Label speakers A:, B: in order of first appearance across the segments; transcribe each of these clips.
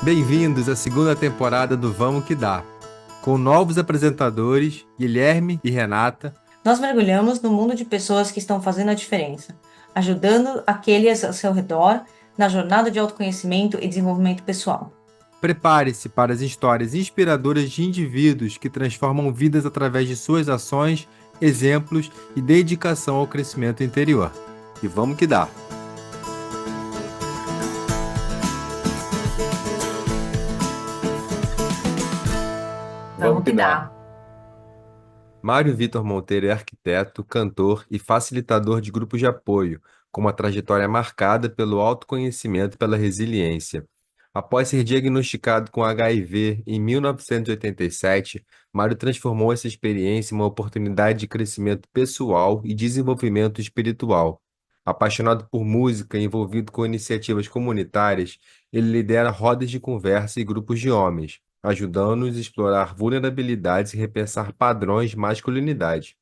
A: Bem-vindos à segunda temporada do Vamos Que Dá, com novos apresentadores, Guilherme e Renata.
B: Nós mergulhamos no mundo de pessoas que estão fazendo a diferença, ajudando aqueles ao seu redor na jornada de autoconhecimento e desenvolvimento pessoal.
A: Prepare-se para as histórias inspiradoras de indivíduos que transformam vidas através de suas ações, exemplos e dedicação ao crescimento interior. E vamos que dá!
B: Vamos que dá.
A: Mário Vitor Monteiro é arquiteto, cantor e facilitador de grupos de apoio, com uma trajetória marcada pelo autoconhecimento e pela resiliência. Após ser diagnosticado com HIV em 1987, Mário transformou essa experiência em uma oportunidade de crescimento pessoal e desenvolvimento espiritual. Apaixonado por música e envolvido com iniciativas comunitárias, ele lidera rodas de conversa e grupos de homens, ajudando-nos a explorar vulnerabilidades e repensar padrões de masculinidade.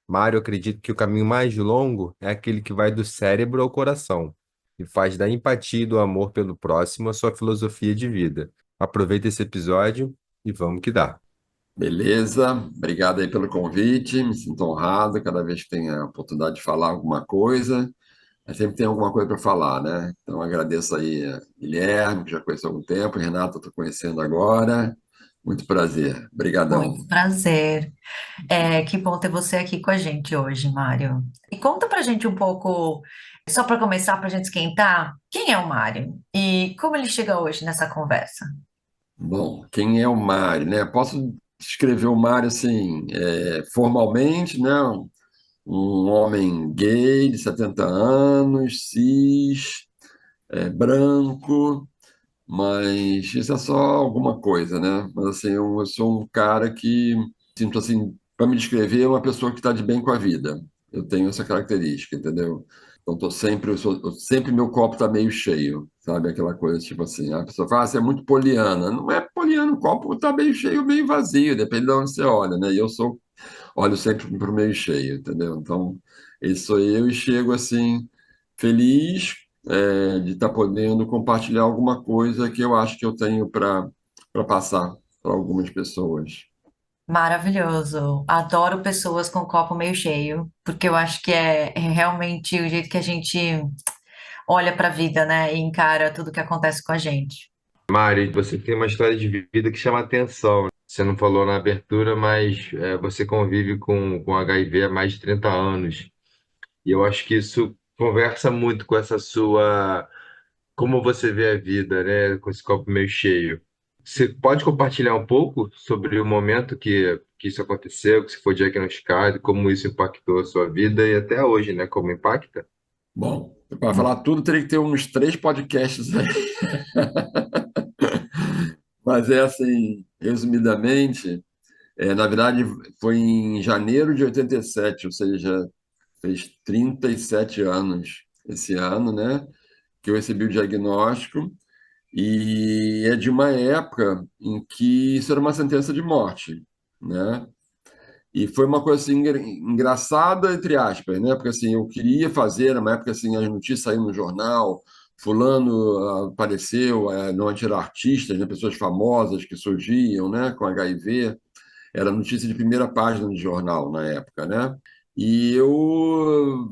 A: Mário acredita que o caminho mais longo é aquele que vai do cérebro ao coração e faz da empatia e do amor pelo próximo a sua filosofia de vida. Aproveita esse episódio e vamos que dá.
C: Beleza, obrigado aí pelo convite, me sinto honrado cada vez que tenho a oportunidade de falar alguma coisa, sempre tem alguma coisa para falar, né? Então agradeço aí a Guilherme, que já conheço há algum tempo, Renato, estou conhecendo agora, muito prazer, brigadão.
D: Muito prazer. Que bom ter você aqui com a gente hoje, Mário. E conta pra gente um pouco, só para começar, pra gente esquentar, quem é o Mário e como ele chega hoje nessa conversa?
C: Bom, quem é o Mário, né? Posso descrever o Mário assim, formalmente, né? Um homem gay de 70 anos, cis, branco, mas isso é só alguma coisa, né? Mas assim, eu sou um cara que sinto assim, para me descrever, é uma pessoa que está de bem com a vida. Eu tenho essa característica, entendeu? Então sempre meu copo está meio cheio, sabe? Aquela coisa tipo assim, a pessoa fala, ah, você é muito poliana. Não é poliana, o copo está meio cheio, meio vazio, depende de onde você olha, né? E eu olho sempre para o meio cheio, entendeu? Então, esse sou eu e chego assim, feliz de estar podendo compartilhar alguma coisa que eu acho que eu tenho para passar para algumas pessoas.
D: Maravilhoso. Adoro pessoas com o copo meio cheio, porque eu acho que é realmente o jeito que a gente olha para a vida, né? E encara tudo que acontece com a gente.
A: Mari, você tem uma história de vida que chama atenção. Você não falou na abertura, mas você convive com HIV há mais de 30 anos. E eu acho que isso conversa muito com essa sua, como você vê a vida, né? Com esse copo meio cheio. Você pode compartilhar um pouco sobre o momento que isso aconteceu, que você foi diagnosticado, como isso impactou a sua vida e até hoje, né? Como impacta?
C: Bom, para falar tudo, teria que ter uns 3 podcasts aí. Mas é assim, resumidamente, na verdade, foi em janeiro de 87, ou seja, fez 37 anos esse ano, né? Que eu recebi o diagnóstico. E é de uma época em que isso era uma sentença de morte, né? E foi uma coisa assim engraçada, entre aspas, né? Porque assim, eu queria fazer, era uma época assim, as notícias saíam no jornal, fulano apareceu, não era artistas, né? Pessoas famosas que surgiam, né? Com HIV, era notícia de primeira página de jornal na época, né? E eu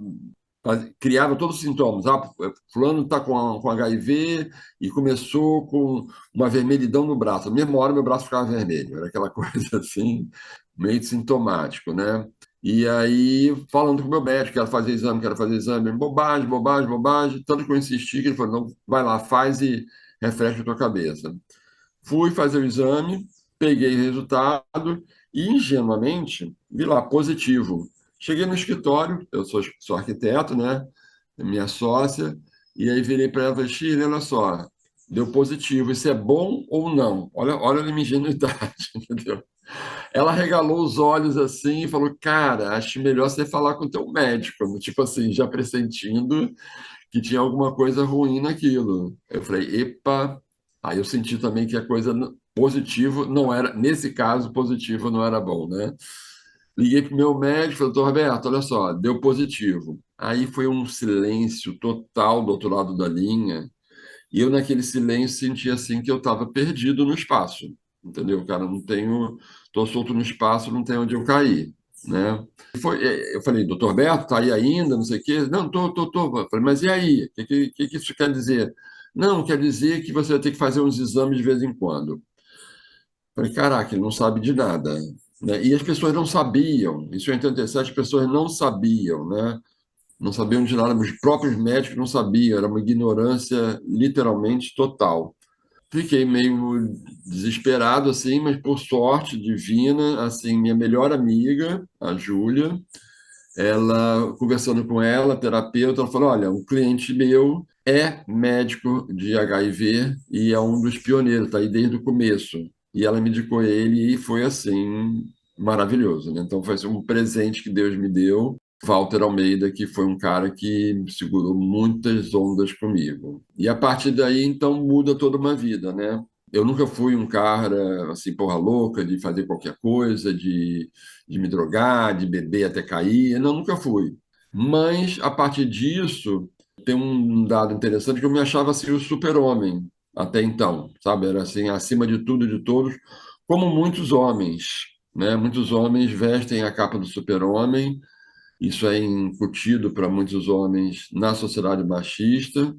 C: criava todos os sintomas. Ah, fulano está com HIV e começou com uma vermelhidão no braço. Na mesma hora, meu braço ficava vermelho. Era aquela coisa assim, meio sintomático, né? E aí, falando com o meu médico, quero fazer exame. Bobagem, bobagem, bobagem. Tanto que eu insisti que ele falou, não, vai lá, faz e refresca a tua cabeça. Fui fazer o exame, peguei o resultado e, ingenuamente, vi lá, positivo. Cheguei no escritório, eu sou arquiteto, né? Minha sócia, e aí virei para ela e falei, Shirley, olha só, deu positivo, isso é bom ou não? Olha a minha ingenuidade, entendeu? Ela regalou os olhos assim e falou, cara, acho melhor você falar com o teu médico, tipo assim, já pressentindo que tinha alguma coisa ruim naquilo. Eu falei, epa. Aí eu senti também que a coisa positivo não era, nesse caso, positivo não era bom, né? Liguei pro meu médico, falei, doutor Roberto, olha só, deu positivo. Aí foi um silêncio total do outro lado da linha, E eu, naquele silêncio, sentia assim que eu estava perdido no espaço, entendeu? Cara, não tenho, estou solto no espaço, não tenho onde eu cair, né? Eu falei, doutor Beto, tá aí ainda, não sei o quê. Não, tô. Eu falei, mas e aí? O que isso quer dizer? Não, quer dizer que você vai ter que fazer uns exames de vez em quando. Eu falei, caraca, ele não sabe de nada, né? E as pessoas não sabiam. Isso em 87, as pessoas não sabiam, né? Não sabiam de nada, os próprios médicos não sabiam, era uma ignorância literalmente total. Fiquei meio desesperado, assim, mas por sorte divina, assim, minha melhor amiga, a Júlia, ela, conversando com ela, terapeuta, ela falou, olha, um cliente meu é médico de HIV e é um dos pioneiros, está aí desde o começo. E ela me indicou ele e foi, assim, maravilhoso, né? Então, foi assim, um presente que Deus me deu. Walter Almeida, que foi um cara que segurou muitas ondas comigo. E a partir daí, então, muda toda uma vida, né? Eu nunca fui um cara, assim, porra louca, de fazer qualquer coisa, de me drogar, de beber até cair. Não, nunca fui. Mas, a partir disso, tem um dado interessante que eu me achava assim o super-homem até então, sabe? Era assim, acima de tudo e de todos, como muitos homens, né? Muitos homens vestem a capa do super-homem, isso é incutido para muitos homens na sociedade machista,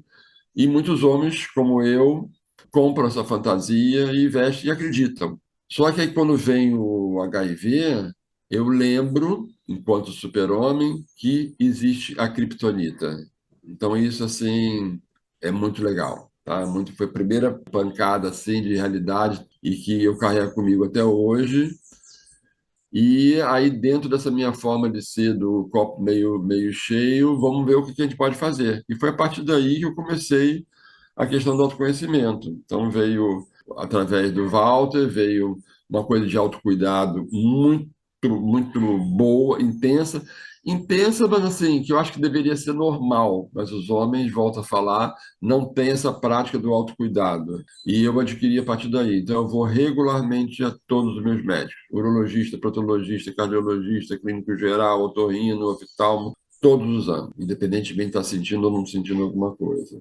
C: e muitos homens, como eu, compram essa fantasia e vestem e acreditam. Só que aí, quando vem o HIV, eu lembro, enquanto super-homem, que existe a kriptonita. Então, isso, assim, é muito legal. Tá? Muito, foi a primeira pancada assim, de realidade e que eu carrego comigo até hoje. E aí, dentro dessa minha forma de ser do copo meio cheio, vamos ver o que a gente pode fazer. E foi a partir daí que eu comecei a questão do autoconhecimento. Então, veio, através do Walter, veio uma coisa de autocuidado muito boa, intensa. Intensa, mas assim, que eu acho que deveria ser normal, mas os homens, volto a falar, não têm essa prática do autocuidado. E eu adquiri a partir daí. Então, eu vou regularmente a todos os meus médicos: urologista, proctologista, cardiologista, clínico geral, otorrino, oftalmo, todos os anos, independentemente de estar sentindo ou não sentindo alguma coisa.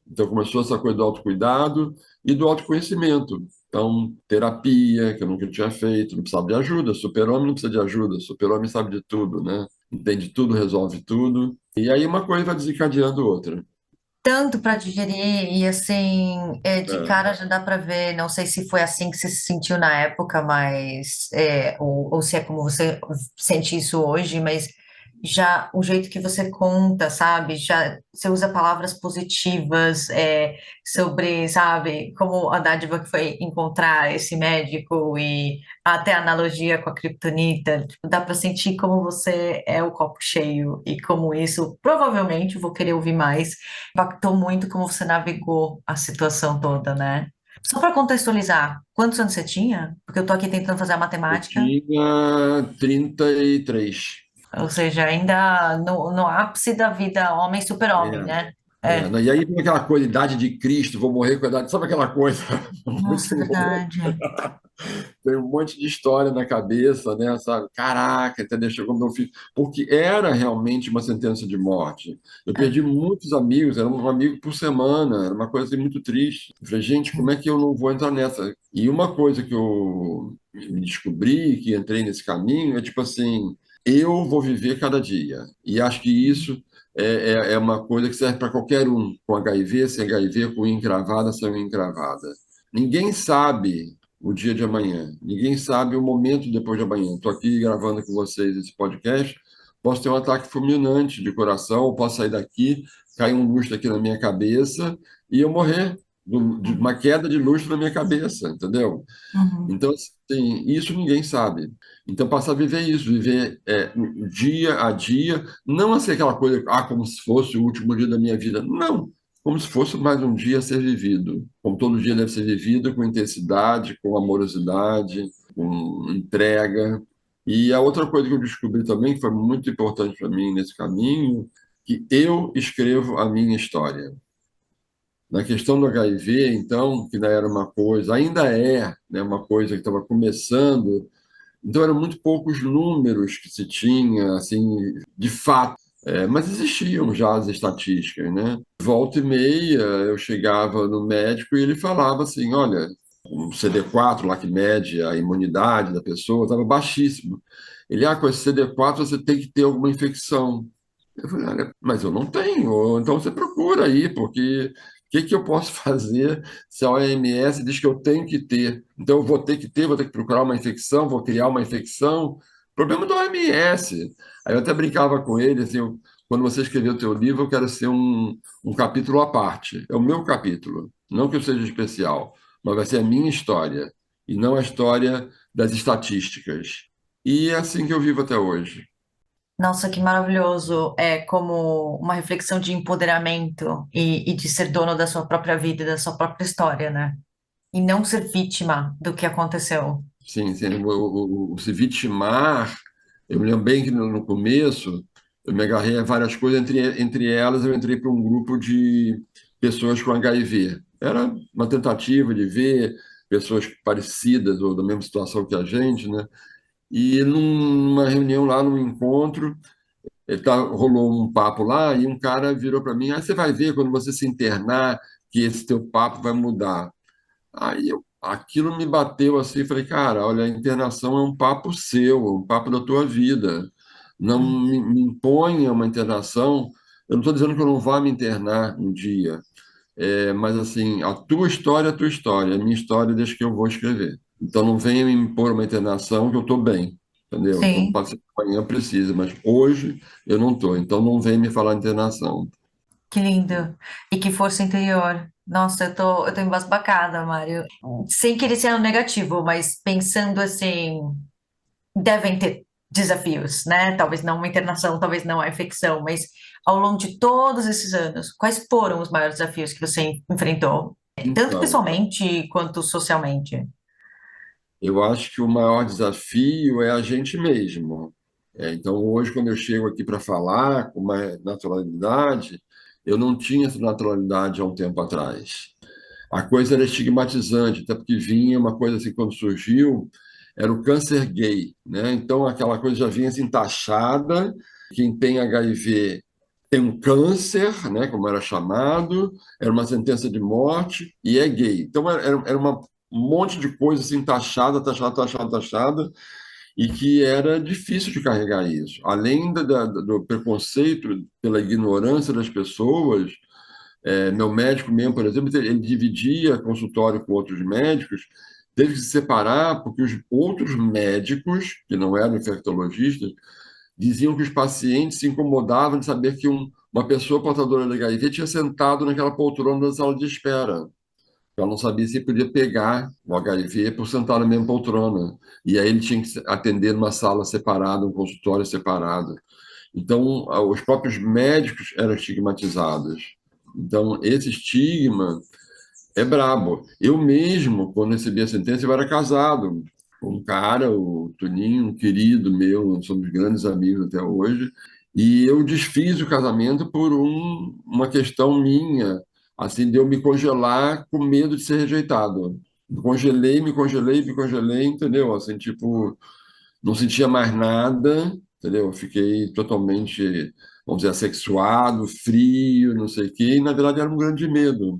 C: Então, começou essa coisa do autocuidado e do autoconhecimento. Então, terapia, que eu nunca tinha feito, não precisava de ajuda. Super-homem não precisa de ajuda, super-homem sabe de tudo, né? Entende tudo, resolve tudo. E aí uma coisa vai desencadeando outra.
D: Tanto para digerir e assim, de
C: É.
D: cara já dá para ver, não sei se foi assim que você se sentiu na época, mas ou se é como você sente isso hoje, mas já o jeito que você conta, sabe? Já você usa palavras positivas sobre, sabe, como a dádiva que foi encontrar esse médico e até a analogia com a kriptonita, tipo, dá para sentir como você é o copo cheio e como isso provavelmente vou querer ouvir mais impactou muito como você navegou a situação toda, né? Só para contextualizar, quantos anos você tinha? Porque eu tô aqui tentando fazer a
C: Eu
D: matemática,
C: tinha 33.
D: ou seja, ainda no ápice da vida, homem super-homem, né? É.
C: Né? E aí tem aquela coisa, idade de Cristo, vou morrer com a idade. Sabe aquela coisa
D: Nossa,
C: muito
D: é
C: louca?
D: verdade.
C: Tem um monte de história na cabeça, né? Sabe? Caraca, entendeu? Chegou meu filho. Porque era realmente uma sentença de morte. Eu
D: É.
C: perdi muitos amigos, era um amigo por semana, era uma coisa assim, muito triste. Eu falei, gente, como é que eu não vou entrar nessa? E uma coisa que eu me descobri, que entrei nesse caminho, é tipo assim, eu vou viver cada dia. E acho que isso é uma coisa que serve para qualquer um, com HIV, sem HIV, com unha encravada, sem unha encravada. Ninguém sabe o dia de amanhã. Ninguém sabe o momento depois de amanhã. Estou aqui gravando com vocês esse podcast. Posso ter um ataque fulminante de coração, ou posso sair daqui, cair um lustre aqui na minha cabeça e eu morrer de uma queda de lustre na minha cabeça, entendeu?
D: Uhum.
C: Então, assim, isso ninguém sabe. Então, passar a viver isso, viver dia a dia, não assim aquela coisa, como se fosse o último dia da minha vida. Não, como se fosse mais um dia a ser vivido. Como todo dia deve ser vivido, com intensidade, com amorosidade, com entrega. E a outra coisa que eu descobri também, que foi muito importante para mim nesse caminho, que eu escrevo a minha história. Na questão do HIV, então, que ainda era uma coisa, ainda é, né, uma coisa que estava começando, então eram muito poucos números que se tinha, assim, de fato, Mas existiam já as estatísticas, né? Volta e meia eu chegava no médico e ele falava assim: olha, o CD4 lá que mede a imunidade da pessoa estava baixíssimo. Ele, com esse CD4 você tem que ter alguma infecção. Eu falei, olha, mas eu não tenho, então você procura aí, porque o que que eu posso fazer se a OMS diz que eu tenho que ter? Então eu vou ter que ter, vou ter que procurar uma infecção, vou criar uma infecção. Problema da OMS. Aí eu até brincava com ele, assim, quando você escrever o teu livro, eu quero ser um capítulo à parte. É o meu capítulo. Não que eu seja especial, mas vai ser a minha história, e não a história das estatísticas. E é assim que eu vivo até hoje.
D: Nossa, que maravilhoso. É como uma reflexão de empoderamento e de ser dono da sua própria vida, e da sua própria história, né? E não ser vítima do que aconteceu.
C: Sim, sim, o se vitimar, eu me lembro bem que no começo eu me agarrei a várias coisas, entre elas eu entrei para um grupo de pessoas com HIV. Era uma tentativa de ver pessoas parecidas ou da mesma situação que a gente, né? E numa reunião lá, num encontro, rolou um papo lá e um cara virou para mim: você vai ver quando você se internar que esse teu papo vai mudar. Aquilo me bateu assim, falei, cara, olha, a internação é um papo seu, é um papo da tua vida. Não me imponha uma internação. Eu não estou dizendo que eu não vá me internar um dia, mas assim, a tua história é a tua história, a minha história deixa que eu vou escrever. Então não venha me impor uma internação que eu estou bem, entendeu? Então
D: Sim,
C: pode ser que amanhã precisa, mas hoje eu não estou. Então não venha me falar internação.
D: que lindo. E que força interior. Nossa, eu tô embasbacada, Mário. Sem querer ser negativo, mas pensando assim, devem ter desafios, né? Talvez não uma internação, talvez não a infecção, mas ao longo de todos esses anos, quais foram os maiores desafios que você enfrentou, tanto
C: Então,
D: pessoalmente quanto socialmente?
C: eu acho que o maior desafio é a gente mesmo. Então, hoje, quando eu chego aqui para falar com uma naturalidade, eu não tinha essa naturalidade há um tempo atrás. A coisa era estigmatizante, até porque vinha uma coisa assim, quando surgiu, era o câncer gay, né? Então, aquela coisa já vinha assim, taxada, quem tem HIV tem um câncer, né, como era chamado, era uma sentença de morte e é gay. Então, era um monte de coisa assim, taxada, taxada, taxada, taxada, e que era difícil de carregar isso. Além do preconceito pela ignorância das pessoas, meu médico mesmo, por exemplo, ele dividia consultório com outros médicos, teve que se separar porque os outros médicos, que não eram infectologistas, diziam que os pacientes se incomodavam de saber que uma pessoa portadora de HIV tinha sentado naquela poltrona da sala de espera. Ela não sabia se podia pegar o HIV por sentar na mesma poltrona. E aí ele tinha que atender numa sala separada, um consultório separado. Então, os próprios médicos eram estigmatizados. Então, esse estigma é brabo. Eu mesmo, quando recebi a sentença, eu era casado com um cara, o Toninho, um querido meu, somos grandes amigos até hoje, e eu desfiz o casamento por uma questão minha, assim, de eu me congelar com medo de ser rejeitado. Me congelei, me congelei, me congelei, entendeu? Assim, tipo, não sentia mais nada, entendeu? Eu fiquei totalmente, vamos dizer, assexuado, frio, não sei o quê, e na verdade era um grande medo.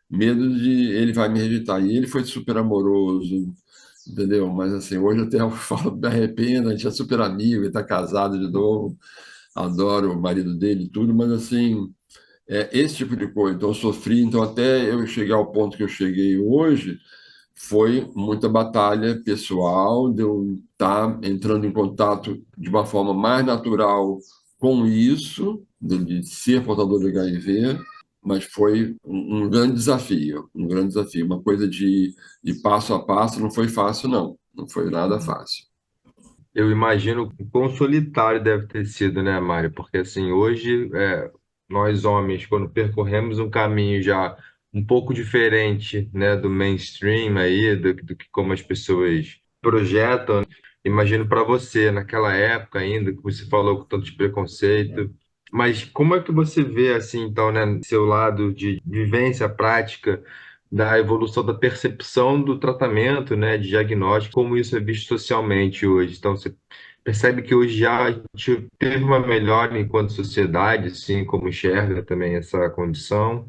C: Medo de ele vai me rejeitar. E ele foi super amoroso, entendeu? Mas assim, hoje até eu falo, me arrependo, a gente é super amigo, ele está casado de novo, adoro o marido dele e tudo, mas assim, esse tipo de coisa. Então eu sofri, então até eu chegar ao ponto que eu cheguei hoje, foi muita batalha pessoal, de eu estar entrando em contato de uma forma mais natural com isso, de ser portador de HIV, mas foi um grande desafio, um grande desafio. Uma coisa de passo a passo não foi fácil, não. Não foi nada fácil.
A: Eu imagino o quão solitário deve ter sido, né, Mário? Porque assim, hoje nós homens, quando percorremos um caminho já um pouco diferente, né, do mainstream aí, do que como as pessoas projetam, imagino para você naquela época ainda, que você falou com tanto de preconceito. Mas como é que você vê assim, então, né, seu lado de vivência prática da evolução da percepção do tratamento, né, de diagnóstico, como isso é visto socialmente hoje? Então, você Percebe que hoje já a gente teve uma melhora enquanto sociedade, assim, como enxerga também essa condição?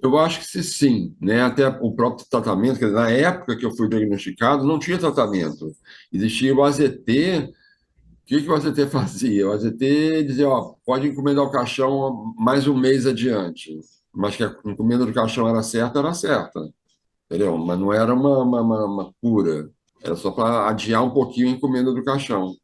C: Eu acho que sim, né? Até o próprio tratamento, quer dizer, na época que eu fui diagnosticado, não tinha tratamento. Existia o AZT. O que que o AZT fazia? O AZT dizia, ó, pode encomendar o caixão mais um mês adiante. Mas que a encomenda do caixão era certa, entendeu? Mas não era uma cura. Era só para adiar um pouquinho a encomenda do caixão.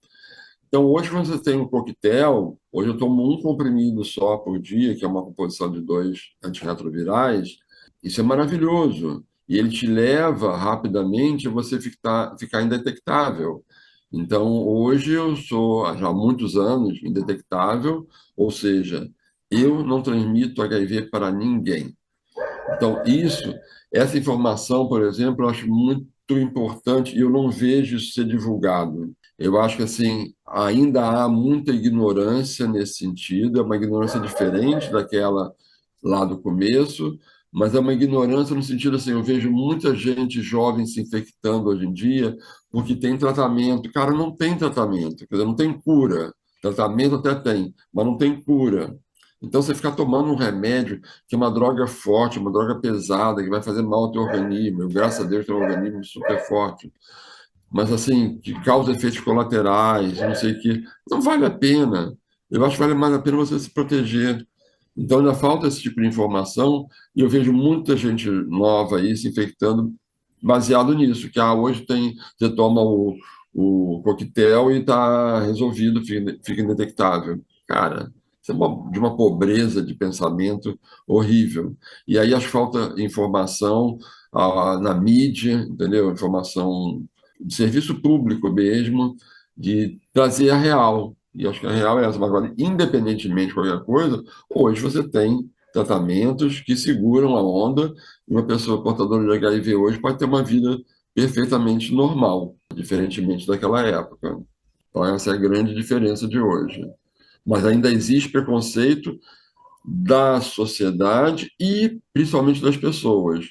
C: Então, hoje, quando você tem um coquetel, hoje eu tomo um comprimido só por dia, que é uma composição de dois antirretrovirais. Isso é maravilhoso. E ele te leva rapidamente a você ficar indetectável. Então, hoje eu sou, já há muitos anos, indetectável, ou seja, eu não transmito HIV para ninguém. Então, essa informação, por exemplo, eu acho muito importante e eu não vejo isso ser divulgado. Eu acho que assim, ainda há muita ignorância nesse sentido, é uma ignorância diferente daquela lá do começo, mas é uma ignorância no sentido assim, eu vejo muita gente jovem se infectando hoje em dia porque tem tratamento. Cara, não tem tratamento, quer dizer, não tem cura. Tratamento até tem, mas não tem cura. Então, você ficar tomando um remédio que é uma droga forte, uma droga pesada, que vai fazer mal ao teu organismo. Eu, graças a Deus, tenho um organismo super forte. Mas, assim, que causa efeitos colaterais, não sei o quê. Não vale a pena. Eu acho que vale mais a pena você se proteger. Então, ainda falta esse tipo de informação e eu vejo muita gente nova aí se infectando baseado nisso, que hoje você toma o coquetel e está resolvido, fica indetectável. Cara, isso é de uma pobreza de pensamento horrível. E aí acho que falta informação na mídia, entendeu? Informação de serviço público mesmo, de trazer a real. E acho que a real é essa. Mas agora, independentemente de qualquer coisa, hoje você tem tratamentos que seguram a onda e uma pessoa portadora de HIV hoje pode ter uma vida perfeitamente normal, diferentemente daquela época. Então, essa é a grande diferença de hoje. Mas ainda existe preconceito da sociedade e principalmente das pessoas.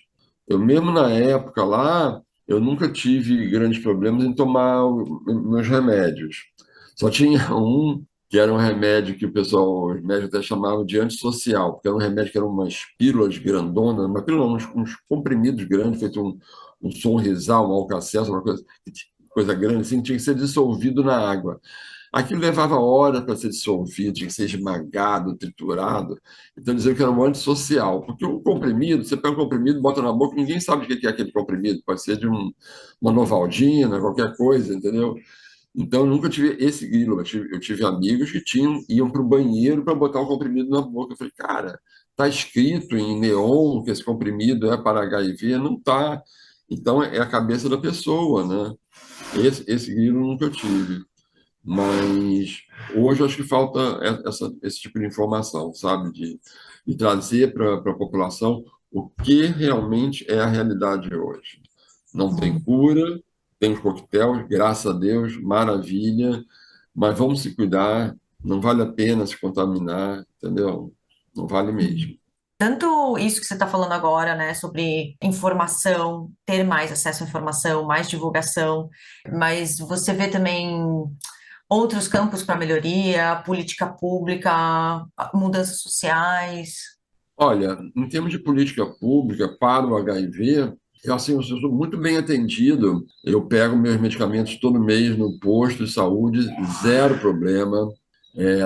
C: Eu mesmo na época lá, eu nunca tive grandes problemas em tomar meus remédios. Só tinha um que era um remédio que o pessoal, os médicos até chamavam de antissocial, porque era um remédio que eram umas pílulas grandonas, uma pílula, uns comprimidos grandes, feito um sonrisal, um alcacelso, coisa grande, assim, tinha que ser dissolvido na água. Aquilo levava horas para ser dissolvido, tinha que ser esmagado, triturado. Então, diziam que era um antissocial. Porque o comprimido, você pega um comprimido, bota na boca, ninguém sabe o que é aquele comprimido. Pode ser de uma Novaldina, qualquer coisa, entendeu? Então, eu nunca tive esse grilo. Eu tive amigos que iam para o banheiro para botar o comprimido na boca. Eu falei, cara, está escrito em neon que esse comprimido é para HIV? Não está. Então, é a cabeça da pessoa, né? Esse grilo eu nunca tive. Mas hoje acho que falta esse tipo de informação, sabe? De trazer para a população o que realmente é a realidade hoje. Não tem cura, tem os coquetéis, graças a Deus, maravilha, mas vamos se cuidar, não vale a pena se contaminar, entendeu? Não vale mesmo.
D: Tanto isso que você está falando agora, né, sobre informação, ter mais acesso à informação, mais divulgação, mas você vê também outros campos para melhoria, política pública, mudanças sociais.
C: Olha, em termos de política pública para o HIV, eu sou muito bem atendido. Eu pego meus medicamentos todo mês no posto de saúde, zero problema.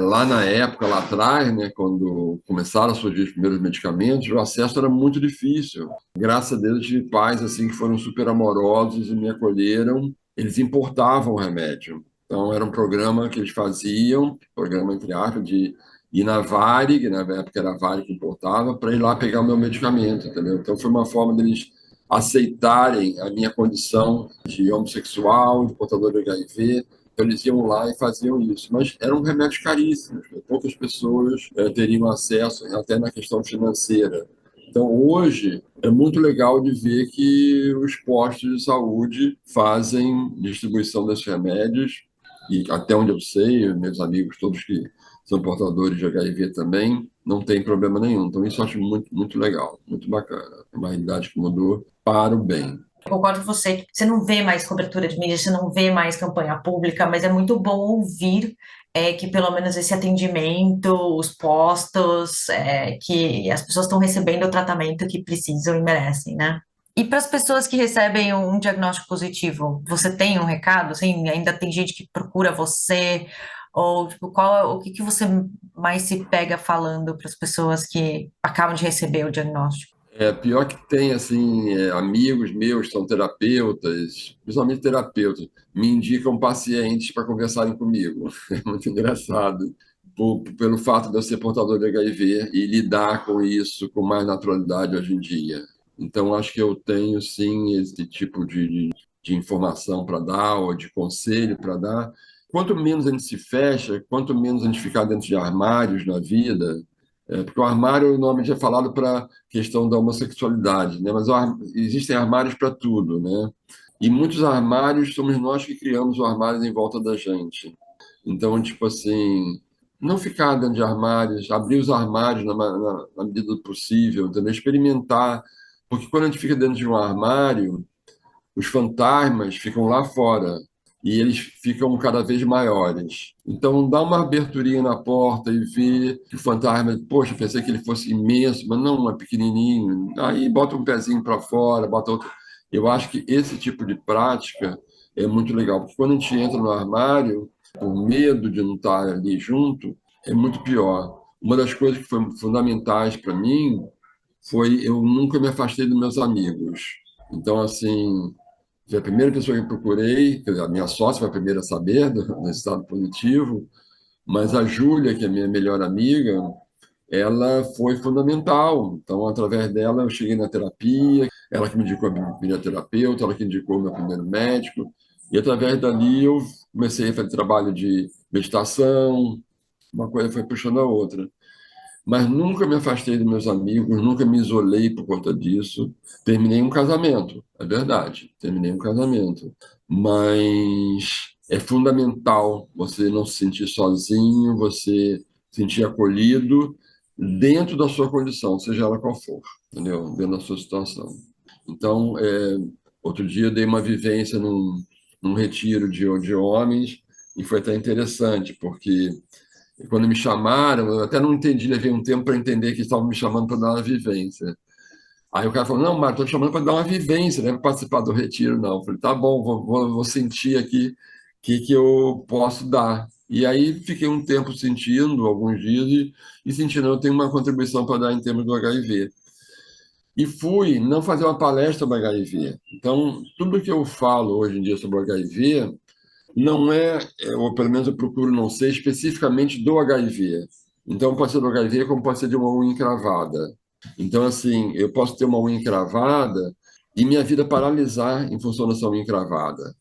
C: Lá na época, lá atrás, né, quando começaram a surgir os primeiros medicamentos, o acesso era muito difícil. Graças a Deus, eu tive pais assim, que foram super amorosos e me acolheram. Eles importavam o remédio. Então, era um programa que eles faziam, programa entre aspas, de ir na Varig, na época era a Varig que importava, para ir lá pegar o meu medicamento, entendeu? Então, foi uma forma deles aceitarem a minha condição de homossexual, de portador de HIV. Então, eles iam lá e faziam isso. Mas eram remédios caríssimos, né? Poucas pessoas teriam acesso, até na questão financeira. Então, hoje, é muito legal de ver que os postos de saúde fazem distribuição desses remédios, e até onde eu sei, meus amigos todos que são portadores de HIV também, não tem problema nenhum. Então, isso eu acho muito, muito legal, muito bacana. É uma realidade que mudou para o bem.
D: Eu concordo com você, que você não vê mais cobertura de mídia, você não vê mais campanha pública, mas é muito bom ouvir que pelo menos esse atendimento, os postos, que as pessoas estão recebendo o tratamento que precisam e merecem, né? E para as pessoas que recebem um diagnóstico positivo, você tem um recado? Assim, ainda tem gente que procura você? Ou tipo, o que que você mais se pega falando para as pessoas que acabam de receber o diagnóstico?
C: É pior que tem assim, amigos meus que são terapeutas, principalmente terapeutas, me indicam pacientes para conversarem comigo. É muito engraçado, pelo fato de eu ser portador de HIV e lidar com isso com mais naturalidade hoje em dia. Então, acho que eu tenho sim esse tipo de informação para dar ou de conselho para dar. Quanto menos a gente se fecha, quanto menos a gente ficar dentro de armários na vida, porque o armário, o nome já é falado para questão da homossexualidade, né? Mas existem armários para tudo, né? E muitos armários somos nós que criamos o armário em volta da gente. Então, tipo assim, não ficar dentro de armários, abrir os armários na medida do possível, entendeu? Experimentar, porque quando a gente fica dentro de um armário, os fantasmas ficam lá fora e eles ficam cada vez maiores. Então, dá uma aberturinha na porta e vê que o fantasma, poxa, pensei que ele fosse imenso, mas não, é pequenininho. Aí bota um pezinho para fora, bota outro. Eu acho que esse tipo de prática é muito legal, porque quando a gente entra no armário, por medo de não estar ali junto, é muito pior. Uma das coisas que foi fundamentais para mim foi eu nunca me afastei dos meus amigos. Então, assim, foi a primeira pessoa que eu procurei, quer dizer, a minha sócia foi a primeira a saber do estado positivo, mas a Júlia, que é minha melhor amiga, ela foi fundamental. Então, através dela, eu cheguei na terapia, ela que me indicou a minha terapeuta, ela que indicou o meu primeiro médico, e através dali eu comecei a fazer trabalho de meditação, uma coisa foi puxando a outra. Mas nunca me afastei dos meus amigos, nunca me isolei por conta disso. Terminei um casamento, é verdade, terminei um casamento. Mas é fundamental você não se sentir sozinho, você se sentir acolhido dentro da sua condição, seja ela qual for, entendeu? Dentro da sua situação. Então, outro dia eu dei uma vivência num retiro de homens e foi até interessante, porque quando me chamaram, eu até não entendi, levei um tempo para entender que estavam me chamando para dar uma vivência. Aí o cara falou: Não, Mário, estou te chamando para dar uma vivência, não é para participar do retiro, não. Eu falei: Tá bom, vou sentir aqui o que eu posso dar. E aí fiquei um tempo sentindo, alguns dias, e sentindo eu tenho uma contribuição para dar em termos do HIV. E fui não fazer uma palestra sobre HIV. Então, tudo que eu falo hoje em dia sobre o HIV não ou pelo menos eu procuro não ser especificamente do HIV. Então, pode ser do HIV como pode ser de uma unha encravada. Então, assim, eu posso ter uma unha encravada e minha vida paralisar em função dessa unha encravada.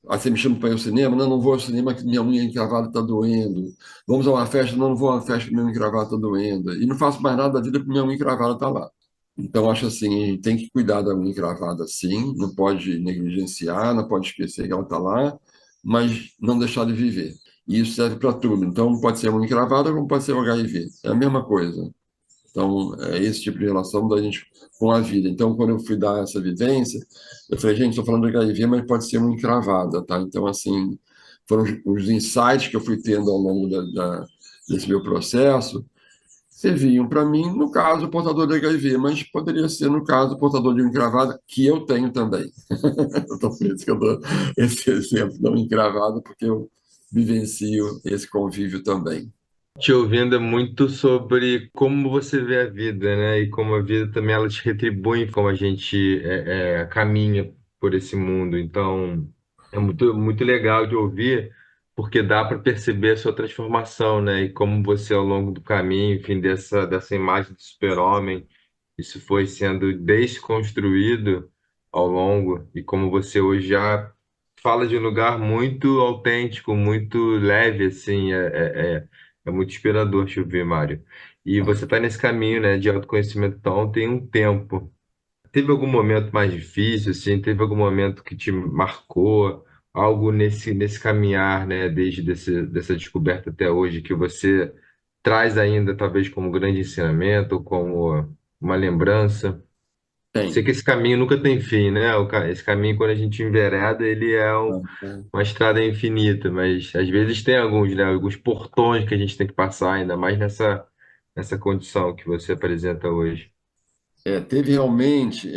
C: Aí você me chama para ir ao cinema? Não, não vou ao cinema que minha unha encravada está doendo. Vamos a uma festa? Não, não vou a uma festa que minha unha encravada está doendo. E não faço mais nada da vida porque minha unha encravada está lá. Então, acho assim, a gente tem que cuidar da unha encravada, sim, não pode negligenciar, não pode esquecer que ela está lá, mas não deixar de viver. E isso serve para tudo. Então, pode ser a unha encravada como pode ser o HIV. É a mesma coisa. Então, é esse tipo de relação da gente com a vida. Então, quando eu fui dar essa vivência, eu falei, gente, estou falando de HIV, mas pode ser uma encravada, tá? Então, assim, foram os insights que eu fui tendo ao longo desse meu processo, serviam para mim, no caso, portador de HIV, mas poderia ser, no caso, portador de uma encravada, que eu tenho também. Então, por isso que eu dou esse exemplo da uma encravada, porque eu vivencio esse convívio também.
A: Te ouvindo é muito sobre como você vê a vida, né? E como a vida também ela te retribui, como a gente caminha por esse mundo. Então, é muito, muito legal de ouvir, porque dá para perceber a sua transformação, né? E como você, ao longo do caminho, enfim, dessa imagem do super-homem, isso foi sendo desconstruído ao longo, e como você hoje já fala de um lugar muito autêntico, muito leve, assim, é muito inspirador te ouvir, Mário. E você está nesse caminho, né, de autoconhecimento então, tem um tempo. Teve algum momento mais difícil, assim? Teve algum momento que te marcou? Algo nesse caminhar, né, dessa descoberta até hoje, que você traz ainda, talvez, como grande ensinamento, ou como uma lembrança? Sei
C: Tem.
A: que esse caminho nunca tem fim, né? Esse caminho, quando a gente envereda, ele é uma estrada infinita, mas às vezes tem alguns, né? Alguns portões que a gente tem que passar, ainda mais nessa condição que você apresenta hoje.
C: Teve realmente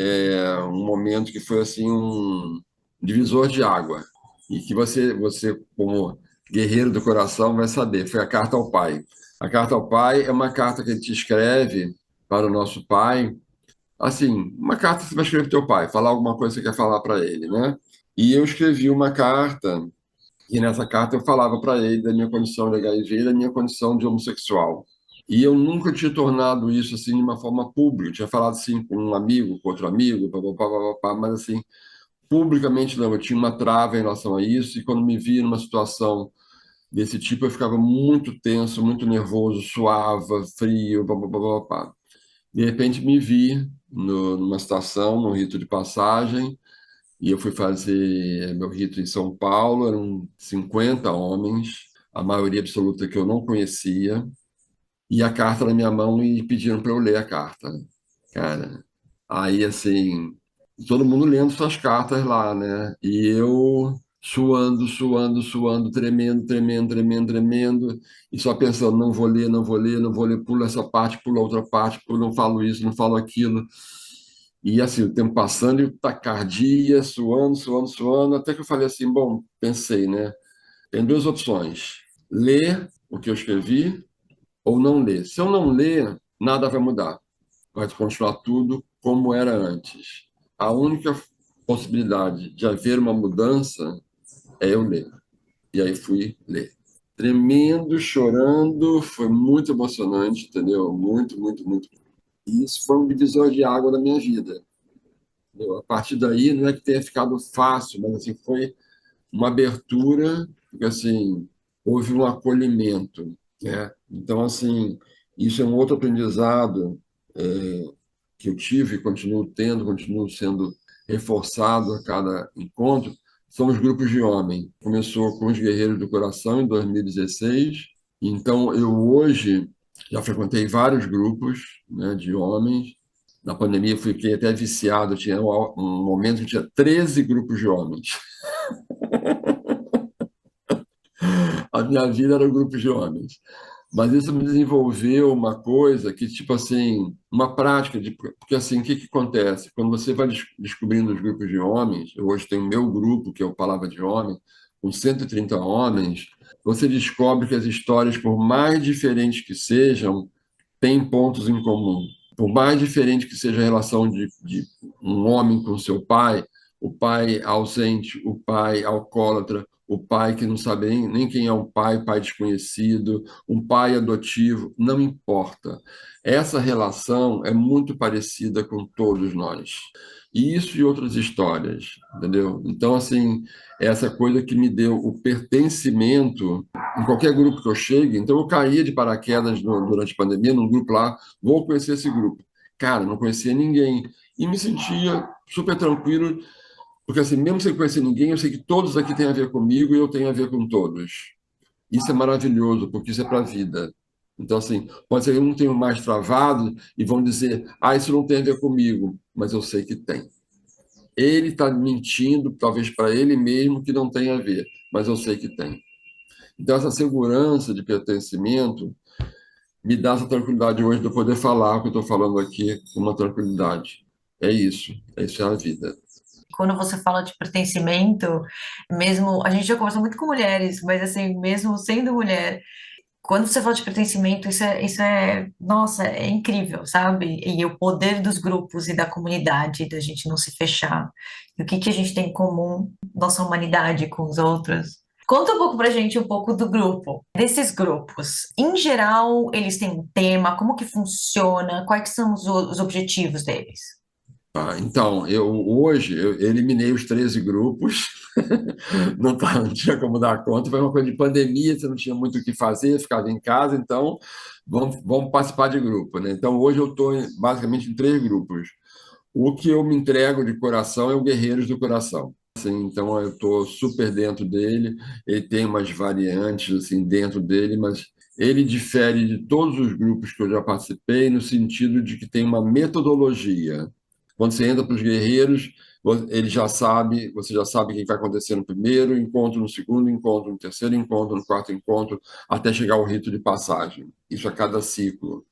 C: um momento que foi assim um divisor de água e que você como guerreiro do coração vai saber. Foi a carta ao pai. A carta ao pai é uma carta que a gente escreve para o nosso pai. Assim, uma carta que você vai escrever para o teu pai, falar alguma coisa que você quer falar para ele, né? E eu escrevi uma carta e nessa carta eu falava para ele da minha condição de HIV e da minha condição de homossexual. E eu nunca tinha tornado isso assim de uma forma pública. Eu tinha falado assim com um amigo, com outro amigo, mas assim, publicamente não. Eu tinha uma trava em relação a isso. E quando me via numa situação desse tipo, eu ficava muito tenso, muito nervoso, suava, frio, pá. De repente me vi numa estação, num rito de passagem, e eu fui fazer meu rito em São Paulo. Eram 50 homens, a maioria absoluta que eu não conhecia, e a carta na minha mão e pediram para eu ler a carta. Cara, aí assim, todo mundo lendo suas cartas lá, né? E eu suando, suando, suando, tremendo, tremendo, tremendo, tremendo, e só pensando, não vou ler, não vou ler, não vou ler, pula essa parte, pula outra parte, pula, não falo isso, não falo aquilo. E assim, o tempo passando e taquicardia, suando, suando, suando, até que eu falei assim, bom, pensei, né? Tem duas opções: ler o que eu escrevi ou não ler. Se eu não ler, nada vai mudar. Vai continuar tudo como era antes. A única possibilidade de haver uma mudança é eu ler. E aí fui ler. Tremendo, chorando, foi muito emocionante, entendeu? Muito, muito, muito. E isso foi um divisor de água na minha vida. Entendeu? A partir daí, não é que tenha ficado fácil, mas assim, foi uma abertura, porque assim, houve um acolhimento, né? Então, assim, isso é um outro aprendizado que eu tive, continuo tendo, continuo sendo reforçado a cada encontro, são os grupos de homem. Começou com os Guerreiros do Coração em 2016, então eu hoje já frequentei vários grupos, né, de homens. Na pandemia eu fiquei até viciado, tinha um momento que tinha 13 grupos de homens. A minha vida era um grupo de homens. Mas isso me desenvolveu uma coisa que, tipo assim, uma prática de. Porque, assim, o que que acontece? Quando você vai descobrindo os grupos de homens, eu hoje tenho o meu grupo, que é o Palavra de Homem, com 130 homens, você descobre que as histórias, por mais diferentes que sejam, têm pontos em comum. Por mais diferente que seja a relação de um homem com seu pai, o pai ausente, o pai alcoólatra, o pai que não sabe nem quem é o pai desconhecido, um pai adotivo, não importa. Essa relação é muito parecida com todos nós. E isso e outras histórias, entendeu? Então, assim, essa coisa que me deu o pertencimento em qualquer grupo que eu chegue. Então, eu caía de paraquedas durante a pandemia, num grupo lá, vou conhecer esse grupo. Cara, não conhecia ninguém. E me sentia super tranquilo, porque assim, mesmo sem conhecer ninguém, eu sei que todos aqui têm a ver comigo e eu tenho a ver com todos. Isso é maravilhoso, porque isso é para a vida. Então, assim, pode ser que eu não tenha mais travado e vão dizer, isso não tem a ver comigo, mas eu sei que tem. Ele está mentindo, talvez para ele mesmo, que não tem a ver, mas eu sei que tem. Então, essa segurança de pertencimento me dá essa tranquilidade hoje de eu poder falar o que eu estou falando aqui com uma tranquilidade. É isso é a vida.
D: Quando você fala de pertencimento, mesmo, a gente já conversou muito com mulheres, mas assim, mesmo sendo mulher, quando você fala de pertencimento, nossa, é incrível, sabe? E o poder dos grupos e da comunidade, da gente não se fechar. E o que que a gente tem em comum, nossa humanidade com os outros. Conta um pouco pra gente um pouco do grupo, desses grupos. Em geral, eles têm um tema, como que funciona, quais são os objetivos deles?
C: Então, eu eliminei os 13 grupos, não tinha como dar conta, foi uma coisa de pandemia, você não tinha muito o que fazer, ficava em casa, então vamos participar de grupo, né? Então, hoje eu estou basicamente em 3 grupos. O que eu me entrego de coração é o Guerreiros do Coração. Assim, então, eu estou super dentro dele, ele tem umas variantes assim, dentro dele, mas ele difere de todos os grupos que eu já participei, no sentido de que tem uma metodologia. Quando você entra para os guerreiros, você já sabe o que vai acontecer no primeiro encontro, no segundo encontro, no terceiro encontro, no quarto encontro, até chegar ao rito de passagem. Isso a cada ciclo.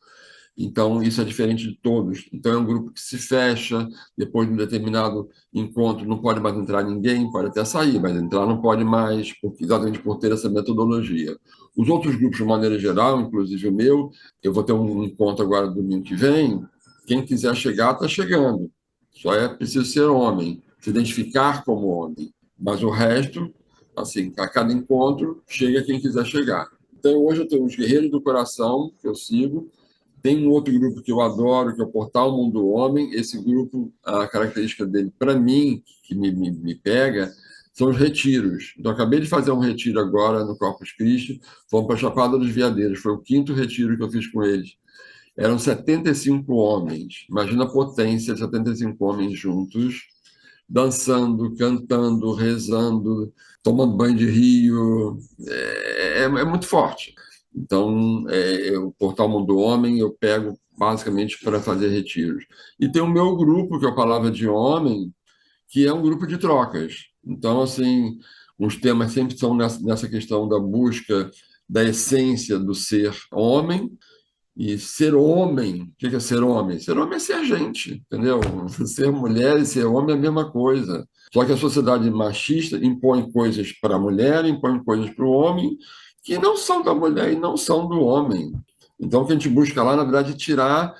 C: Então, isso é diferente de todos. Então, é um grupo que se fecha, depois de um determinado encontro, não pode mais entrar ninguém, pode até sair, mas entrar não pode mais, exatamente por ter essa metodologia. Os outros grupos, de maneira geral, inclusive o meu, eu vou ter um encontro agora domingo que vem, quem quiser chegar, está chegando. Só é preciso ser homem, se identificar como homem. Mas o resto, assim, a cada encontro, chega quem quiser chegar. Então, hoje eu tenho os Guerreiros do Coração, que eu sigo. Tem um outro grupo que eu adoro, que é o Portal Mundo Homem. Esse grupo, a característica dele, para mim, que me pega, são os retiros. Então, eu acabei de fazer um retiro agora no Corpus Christi, fomos para a Chapada dos Veadeiros, foi o quinto retiro que eu fiz com eles. Eram 75 homens, imagina a potência de 75 homens juntos, dançando, cantando, rezando, tomando banho de rio. É muito forte. Então, o Portal Mundo Homem eu pego basicamente para fazer retiros. E tem o meu grupo, que é o Palavra de Homem, que é um grupo de trocas. Então, assim, os temas sempre são nessa questão da busca da essência do ser homem, e ser homem, o que é ser homem? Ser homem é ser gente, entendeu? Ser mulher e ser homem é a mesma coisa. Só que a sociedade machista impõe coisas para a mulher, impõe coisas para o homem, que não são da mulher e não são do homem. Então, o que a gente busca lá, na verdade, é tirar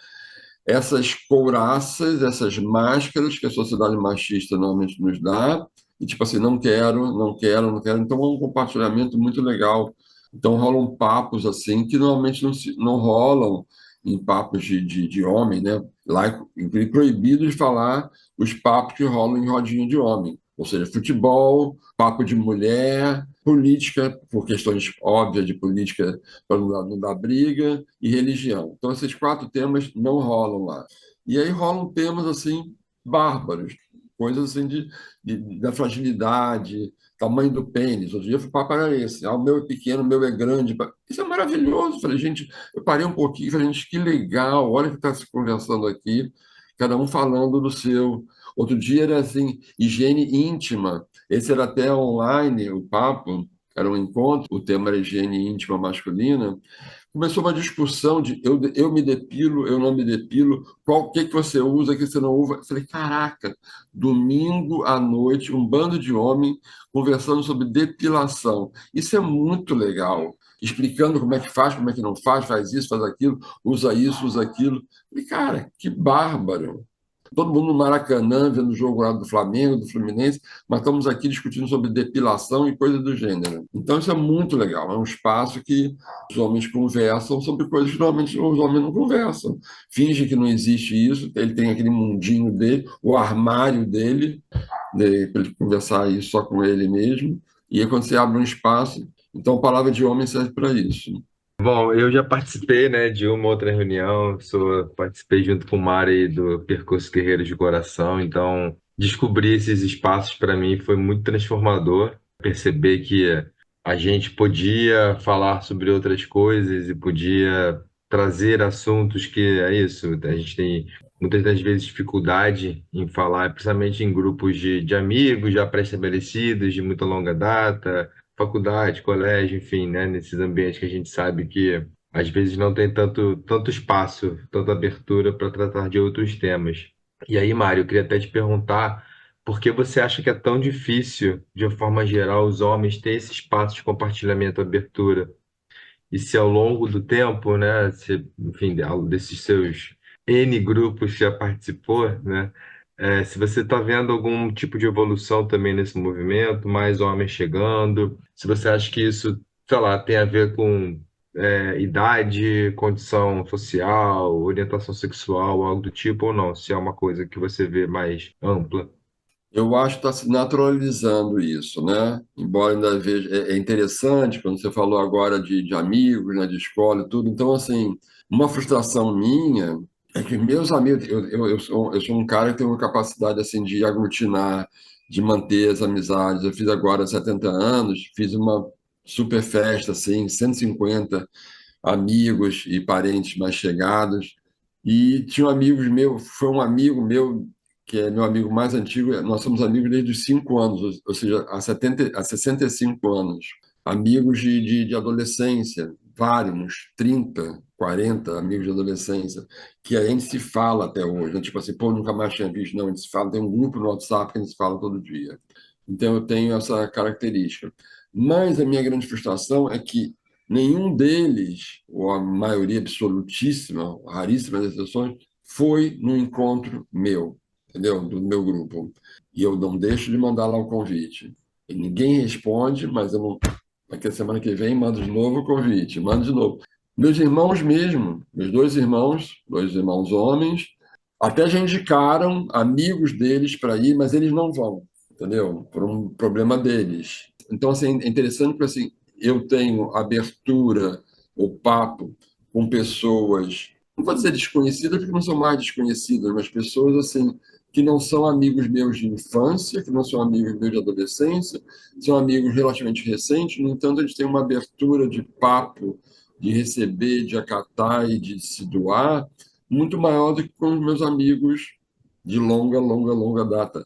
C: essas couraças, essas máscaras que a sociedade machista normalmente nos dá, e tipo assim, não quero, não quero, não quero. Então, é um compartilhamento muito legal. Então, rolam papos assim que normalmente não rolam em papos de homem, né? Lá é proibido de falar os papos que rolam em rodinha de homem. Ou seja, futebol, papo de mulher, política, por questões óbvias de política, para não dar briga, e religião. Então, esses quatro temas não rolam lá. E aí rolam temas assim bárbaros, coisas assim da fragilidade, tamanho do pênis. Outro dia eu fui para esse. O meu é pequeno, o meu é grande. Isso é maravilhoso. Eu falei, gente, eu parei um pouquinho e falei, gente, que legal, olha que está se conversando aqui, cada um falando do seu. Outro dia era assim, higiene íntima. Esse era até online, o papo, era um encontro, o tema era higiene íntima masculina. Começou uma discussão de eu me depilo, eu não me depilo, qual que você usa, o que você não usa. Eu falei, caraca, domingo à noite, um bando de homem conversando sobre depilação. Isso é muito legal. Explicando como é que faz, como é que não faz isso, faz aquilo, usa isso, usa aquilo. E, cara, que bárbaro. Todo mundo no Maracanã, vendo o jogo lá do Flamengo, do Fluminense, mas estamos aqui discutindo sobre depilação e coisas do gênero. Então, isso é muito legal. É um espaço que os homens conversam sobre coisas que normalmente os homens não conversam. Fingem que não existe isso, ele tem aquele mundinho dele, o armário dele, né, para ele conversar isso só com ele mesmo. E aí, quando você abre um espaço, então a palavra de homem serve para isso.
A: Bom, eu já participei, né, de uma outra reunião, participei junto com o Mari do Percurso Guerreiros de Coração, então descobrir esses espaços para mim foi muito transformador, perceber que a gente podia falar sobre outras coisas e podia trazer assuntos que é isso, a gente tem muitas das vezes dificuldade em falar, principalmente em grupos de amigos já pré-estabelecidos, de muita longa data, faculdade, colégio, enfim, né, nesses ambientes que a gente sabe que às vezes não tem tanto espaço, tanta abertura para tratar de outros temas. E aí, Mário, eu queria até te perguntar por que você acha que é tão difícil, de uma forma geral, os homens ter esse espaço de compartilhamento, abertura? E se ao longo do tempo, né, se, enfim, desses seus N grupos que já participou, né, se você está vendo algum tipo de evolução também nesse movimento, mais homens chegando, se você acha que isso, sei lá, tem a ver com idade, condição social, orientação sexual, algo do tipo, ou não, se é uma coisa que você vê mais ampla.
C: Eu acho que está se naturalizando isso, né? Embora ainda veja, é interessante quando você falou agora de amigos, né, de escola e tudo. Então, assim, uma frustração minha é que meus amigos, eu sou um cara que tem uma capacidade assim de aglutinar, de manter as amizades. Eu fiz agora 70 anos, fiz uma super festa, assim, 150 amigos e parentes mais chegados. E tinha um amigo meu, foi um amigo meu que é meu amigo mais antigo. Nós somos amigos desde os 5 anos, ou seja, há 65 anos. Amigos de adolescência, vários, 30, 40 amigos de adolescência, que a gente se fala até hoje, né? Tipo assim, pô, nunca mais tinha visto, não, a gente se fala, tem um grupo no WhatsApp que a gente se fala todo dia. Então eu tenho essa característica. Mas a minha grande frustração é que nenhum deles, ou a maioria absolutíssima, raríssimas exceções, foi no encontro meu, entendeu? Do meu grupo. E eu não deixo de mandar lá o convite. E ninguém responde, mas eu não. Daqui a semana que vem mando de novo o convite, mando de novo. Meus irmãos mesmo, meus dois irmãos homens, até já indicaram amigos deles para ir, mas eles não vão, entendeu? Por um problema deles. Então, assim, é interessante porque assim, eu tenho abertura, o papo com pessoas, não vou dizer desconhecidas, porque não são mais desconhecidas, mas pessoas assim que não são amigos meus de infância, que não são amigos meus de adolescência, são amigos relativamente recentes, no entanto, eles têm uma abertura de papo, de receber, de acatar e de se doar, muito maior do que com os meus amigos de longa, longa, longa data.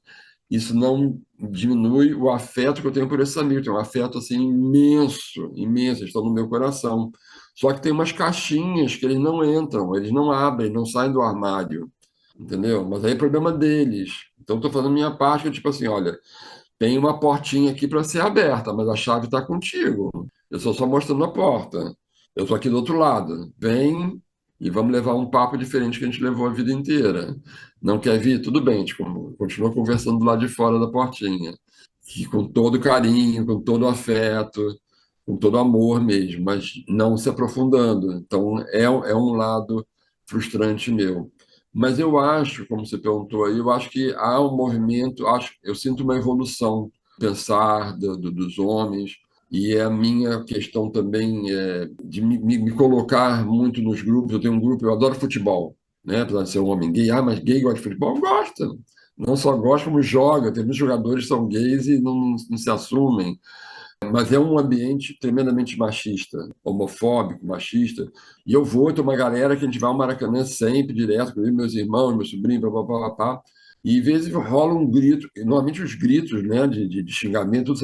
C: Isso não diminui o afeto que eu tenho por esses amigos. Tem um afeto assim imenso, imenso, eles estão no meu coração. Só que tem umas caixinhas que eles não entram, eles não abrem, não saem do armário, entendeu? Mas aí é problema deles. Então, estou fazendo a minha parte, que é tipo assim, olha, tem uma portinha aqui para ser aberta, mas a chave está contigo. Eu estou só mostrando a porta. Eu estou aqui do outro lado. Vem e vamos levar um papo diferente que a gente levou a vida inteira. Não quer vir? Tudo bem, a gente continua conversando do lado de fora da portinha. E com todo carinho, com todo afeto, com todo amor mesmo, mas não se aprofundando. Então, é um lado frustrante meu. Mas eu acho, como você perguntou aí, eu acho que há um movimento, eu sinto uma evolução pensar dos homens, e é a minha questão também de me colocar muito nos grupos. Eu tenho um grupo, eu adoro futebol, né? Apesar de ser um homem gay, mas gay gosta de futebol? Gosta. Não só gosta, como joga. Tem muitos jogadores que são gays e não se assumem. Mas é um ambiente tremendamente machista, homofóbico, machista. E eu tenho uma galera que a gente vai ao Maracanã sempre, direto, comigo, meus irmãos, meu sobrinho, papapá, papá. E às vezes rola um grito, e normalmente os gritos, né, de xingamento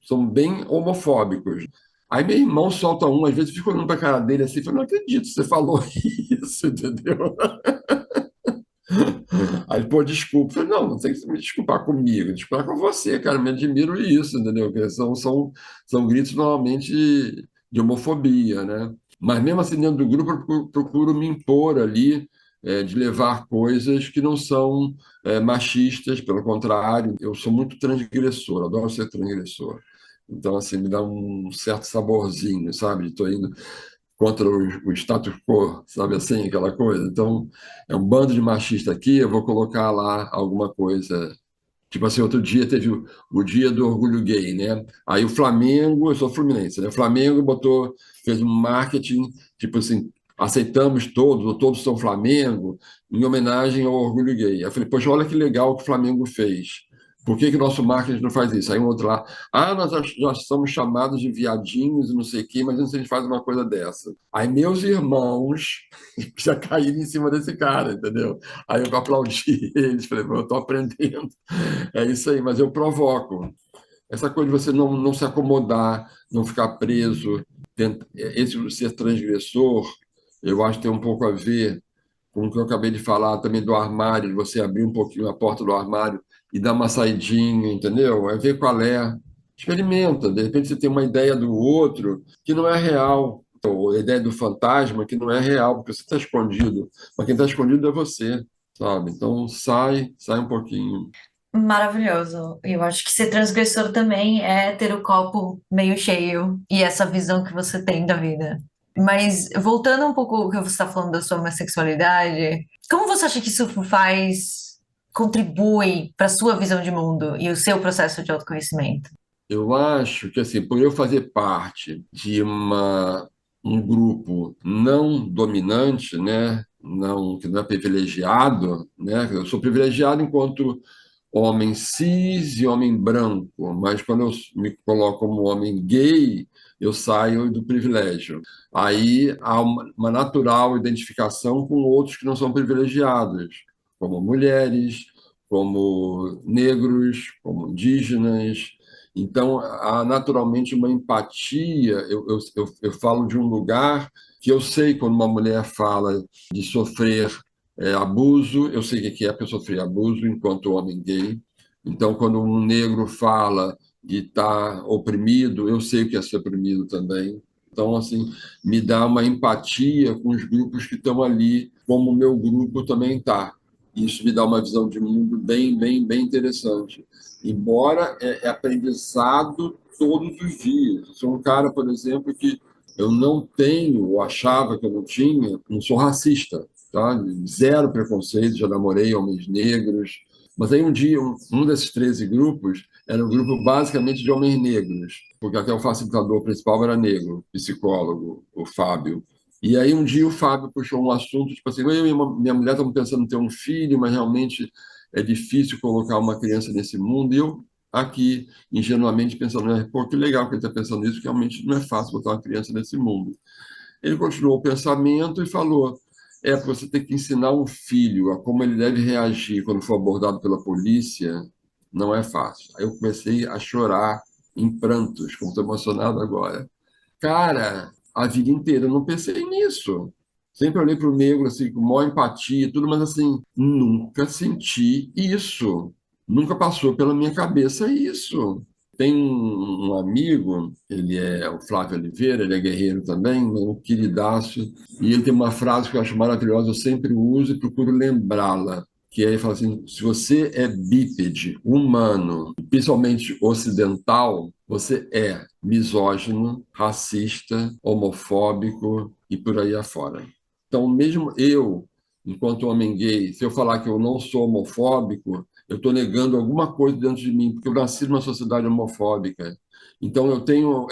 C: são bem homofóbicos. Aí meu irmão solta um, às vezes eu fico olhando para a cara dele assim, eu não acredito que você falou isso, entendeu? Aí, pô, desculpa. Eu falei, não, não tem que me desculpar comigo, desculpar com você, cara. Me admiro isso, entendeu? Porque são gritos normalmente de homofobia, né? Mas mesmo assim, dentro do grupo, eu procuro me impor ali, de levar coisas que não são machistas, pelo contrário, eu sou muito transgressor, adoro ser transgressor. Então, assim, me dá um certo saborzinho, sabe? Estou indo contra o status quo, sabe assim, aquela coisa. Então, é um bando de machista aqui, eu vou colocar lá alguma coisa. Tipo assim, outro dia teve o dia do orgulho gay, né? Aí o Flamengo, eu sou fluminense, né? O Flamengo fez um marketing, tipo assim, aceitamos todos, ou todos são Flamengo, em homenagem ao orgulho gay. Aí eu falei, poxa, olha que legal o que o Flamengo fez. Por que que nosso marketing não faz isso? Aí um outro lá, nós somos chamados de viadinhos e não sei o quê, mas não sei se a gente faz uma coisa dessa. Aí meus irmãos já caíram em cima desse cara, entendeu? Aí eu aplaudi eles, falei, eu estou aprendendo. É isso aí, mas eu provoco. Essa coisa de você não se acomodar, não ficar preso, esse ser transgressor, eu acho que tem um pouco a ver com o que eu acabei de falar também do armário, de você abrir um pouquinho a porta do armário e dar uma saidinha, entendeu? É ver qual é. Experimenta, de repente você tem uma ideia do outro que não é real, ou a ideia do fantasma que não é real, porque você está escondido, mas quem está escondido é você, sabe? Então sai um pouquinho.
D: Maravilhoso. Eu acho que ser transgressor também é ter o copo meio cheio e essa visão que você tem da vida. Mas voltando um pouco ao que você está falando da sua homossexualidade, como você acha que isso contribui para a sua visão de mundo e o seu processo de autoconhecimento?
C: Eu acho que, assim, por eu fazer parte de um grupo não dominante, né, não, que não é privilegiado, né, eu sou privilegiado enquanto homem cis e homem branco, mas quando eu me coloco como homem gay, eu saio do privilégio. Aí há uma natural identificação com outros que não são privilegiados, como mulheres, como negros, como indígenas. Então, há naturalmente uma empatia. Eu falo de um lugar que eu sei quando uma mulher fala de sofrer abuso, eu sei o que é para sofrer abuso enquanto homem gay. Então, quando um negro fala de estar oprimido, eu sei o que é ser oprimido também. Então, assim, me dá uma empatia com os grupos que estão ali, como o meu grupo também está. Isso me dá uma visão de mundo bem interessante. Embora é aprendizado todos os dias. Eu sou um cara, por exemplo, que eu não tenho, ou achava que eu não tinha, não sou racista, tá? Zero preconceito, já namorei homens negros. Mas aí um dia, um desses 13 grupos era um grupo basicamente de homens negros, porque até o facilitador principal era negro, psicólogo, o Fábio. E aí um dia o Fábio puxou um assunto, tipo assim, eu e minha mulher estamos pensando em ter um filho, mas realmente é difícil colocar uma criança nesse mundo. E eu aqui, ingenuamente, pensando, pô, que legal que ele está pensando isso, que realmente não é fácil botar uma criança nesse mundo. Ele continuou o pensamento e falou, você tem que ensinar um filho a como ele deve reagir quando for abordado pela polícia, não é fácil. Aí eu comecei a chorar em prantos, como estou emocionado agora. Cara, a vida inteira eu não pensei nisso. Sempre olhei para o negro assim, com maior empatia, e tudo, mas assim, nunca senti isso. Nunca passou pela minha cabeça isso. Tem um amigo, ele é o Flávio Oliveira, ele é guerreiro também, um queridaço, e ele tem uma frase que eu acho maravilhosa, eu sempre uso e procuro lembrá-la, que é, ele fala assim, se você é bípede, humano, principalmente ocidental, você é misógino, racista, homofóbico e por aí afora. Então, mesmo eu, enquanto homem gay, se eu falar que eu não sou homofóbico, eu estou negando alguma coisa dentro de mim, porque eu nasci numa sociedade homofóbica. Então, eu tenho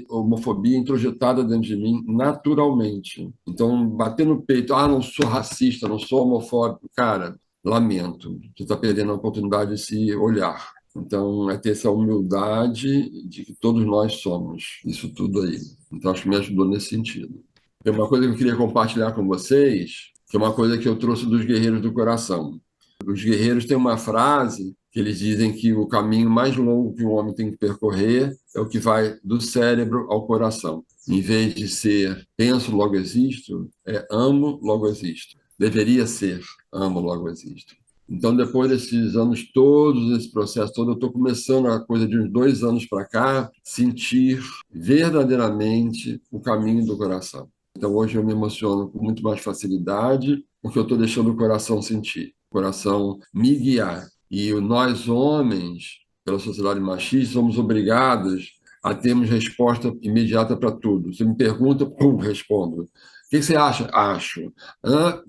C: homofobia introjetada dentro de mim naturalmente. Então, bater no peito, não sou racista, não sou homofóbico, cara, lamento. Você está perdendo a oportunidade de se olhar. Então, é ter essa humildade de que todos nós somos, isso tudo aí. Então, acho que me ajudou nesse sentido. Tem uma coisa que eu queria compartilhar com vocês, que é uma coisa que eu trouxe dos Guerreiros do Coração. Os guerreiros têm uma frase que eles dizem que o caminho mais longo que um homem tem que percorrer é o que vai do cérebro ao coração. Em vez de ser penso, logo existo, é amo, logo existo. Deveria ser amo, logo existo. Então, depois desses anos todos, esse processo todo, eu estou começando, a coisa de uns 2 anos para cá, sentir verdadeiramente o caminho do coração. Então, hoje eu me emociono com muito mais facilidade, porque eu estou deixando o coração sentir, o coração me guiar. E nós, homens, pela sociedade machista, somos obrigados a termos resposta imediata para tudo. Você me pergunta, pum, respondo. O que você acha? Acho.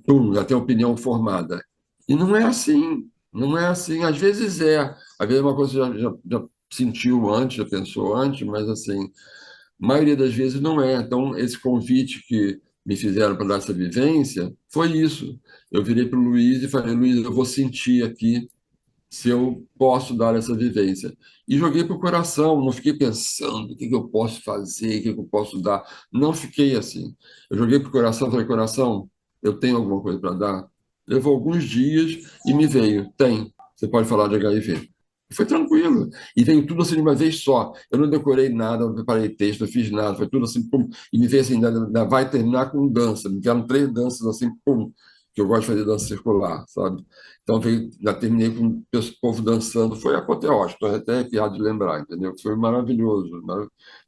C: Pum, já tenho opinião formada. E não é assim, não é assim. Às vezes é. Às vezes é uma coisa que você já sentiu antes, já pensou antes, mas assim, a maioria das vezes não é. Então, esse convite que me fizeram para dar essa vivência foi isso. Eu virei para o Luiz e falei, Luiz, eu vou sentir aqui se eu posso dar essa vivência. E joguei para o coração, não fiquei pensando o que eu posso fazer, o que eu posso dar. Não fiquei assim. Eu joguei para o coração, falei, coração, eu tenho alguma coisa para dar? Levou alguns dias e me veio, tem, você pode falar de HIV. Foi tranquilo. E veio tudo assim de uma vez só. Eu não decorei nada, não preparei texto, não fiz nada. Foi tudo assim, pum. E me veio assim, ainda vai terminar com dança. Me vieram 3 danças assim, pum. Que eu gosto de fazer dança circular, sabe? Então, já terminei com o povo dançando. Foi apoteótico, estou até arrepiado de lembrar, entendeu? Foi maravilhoso.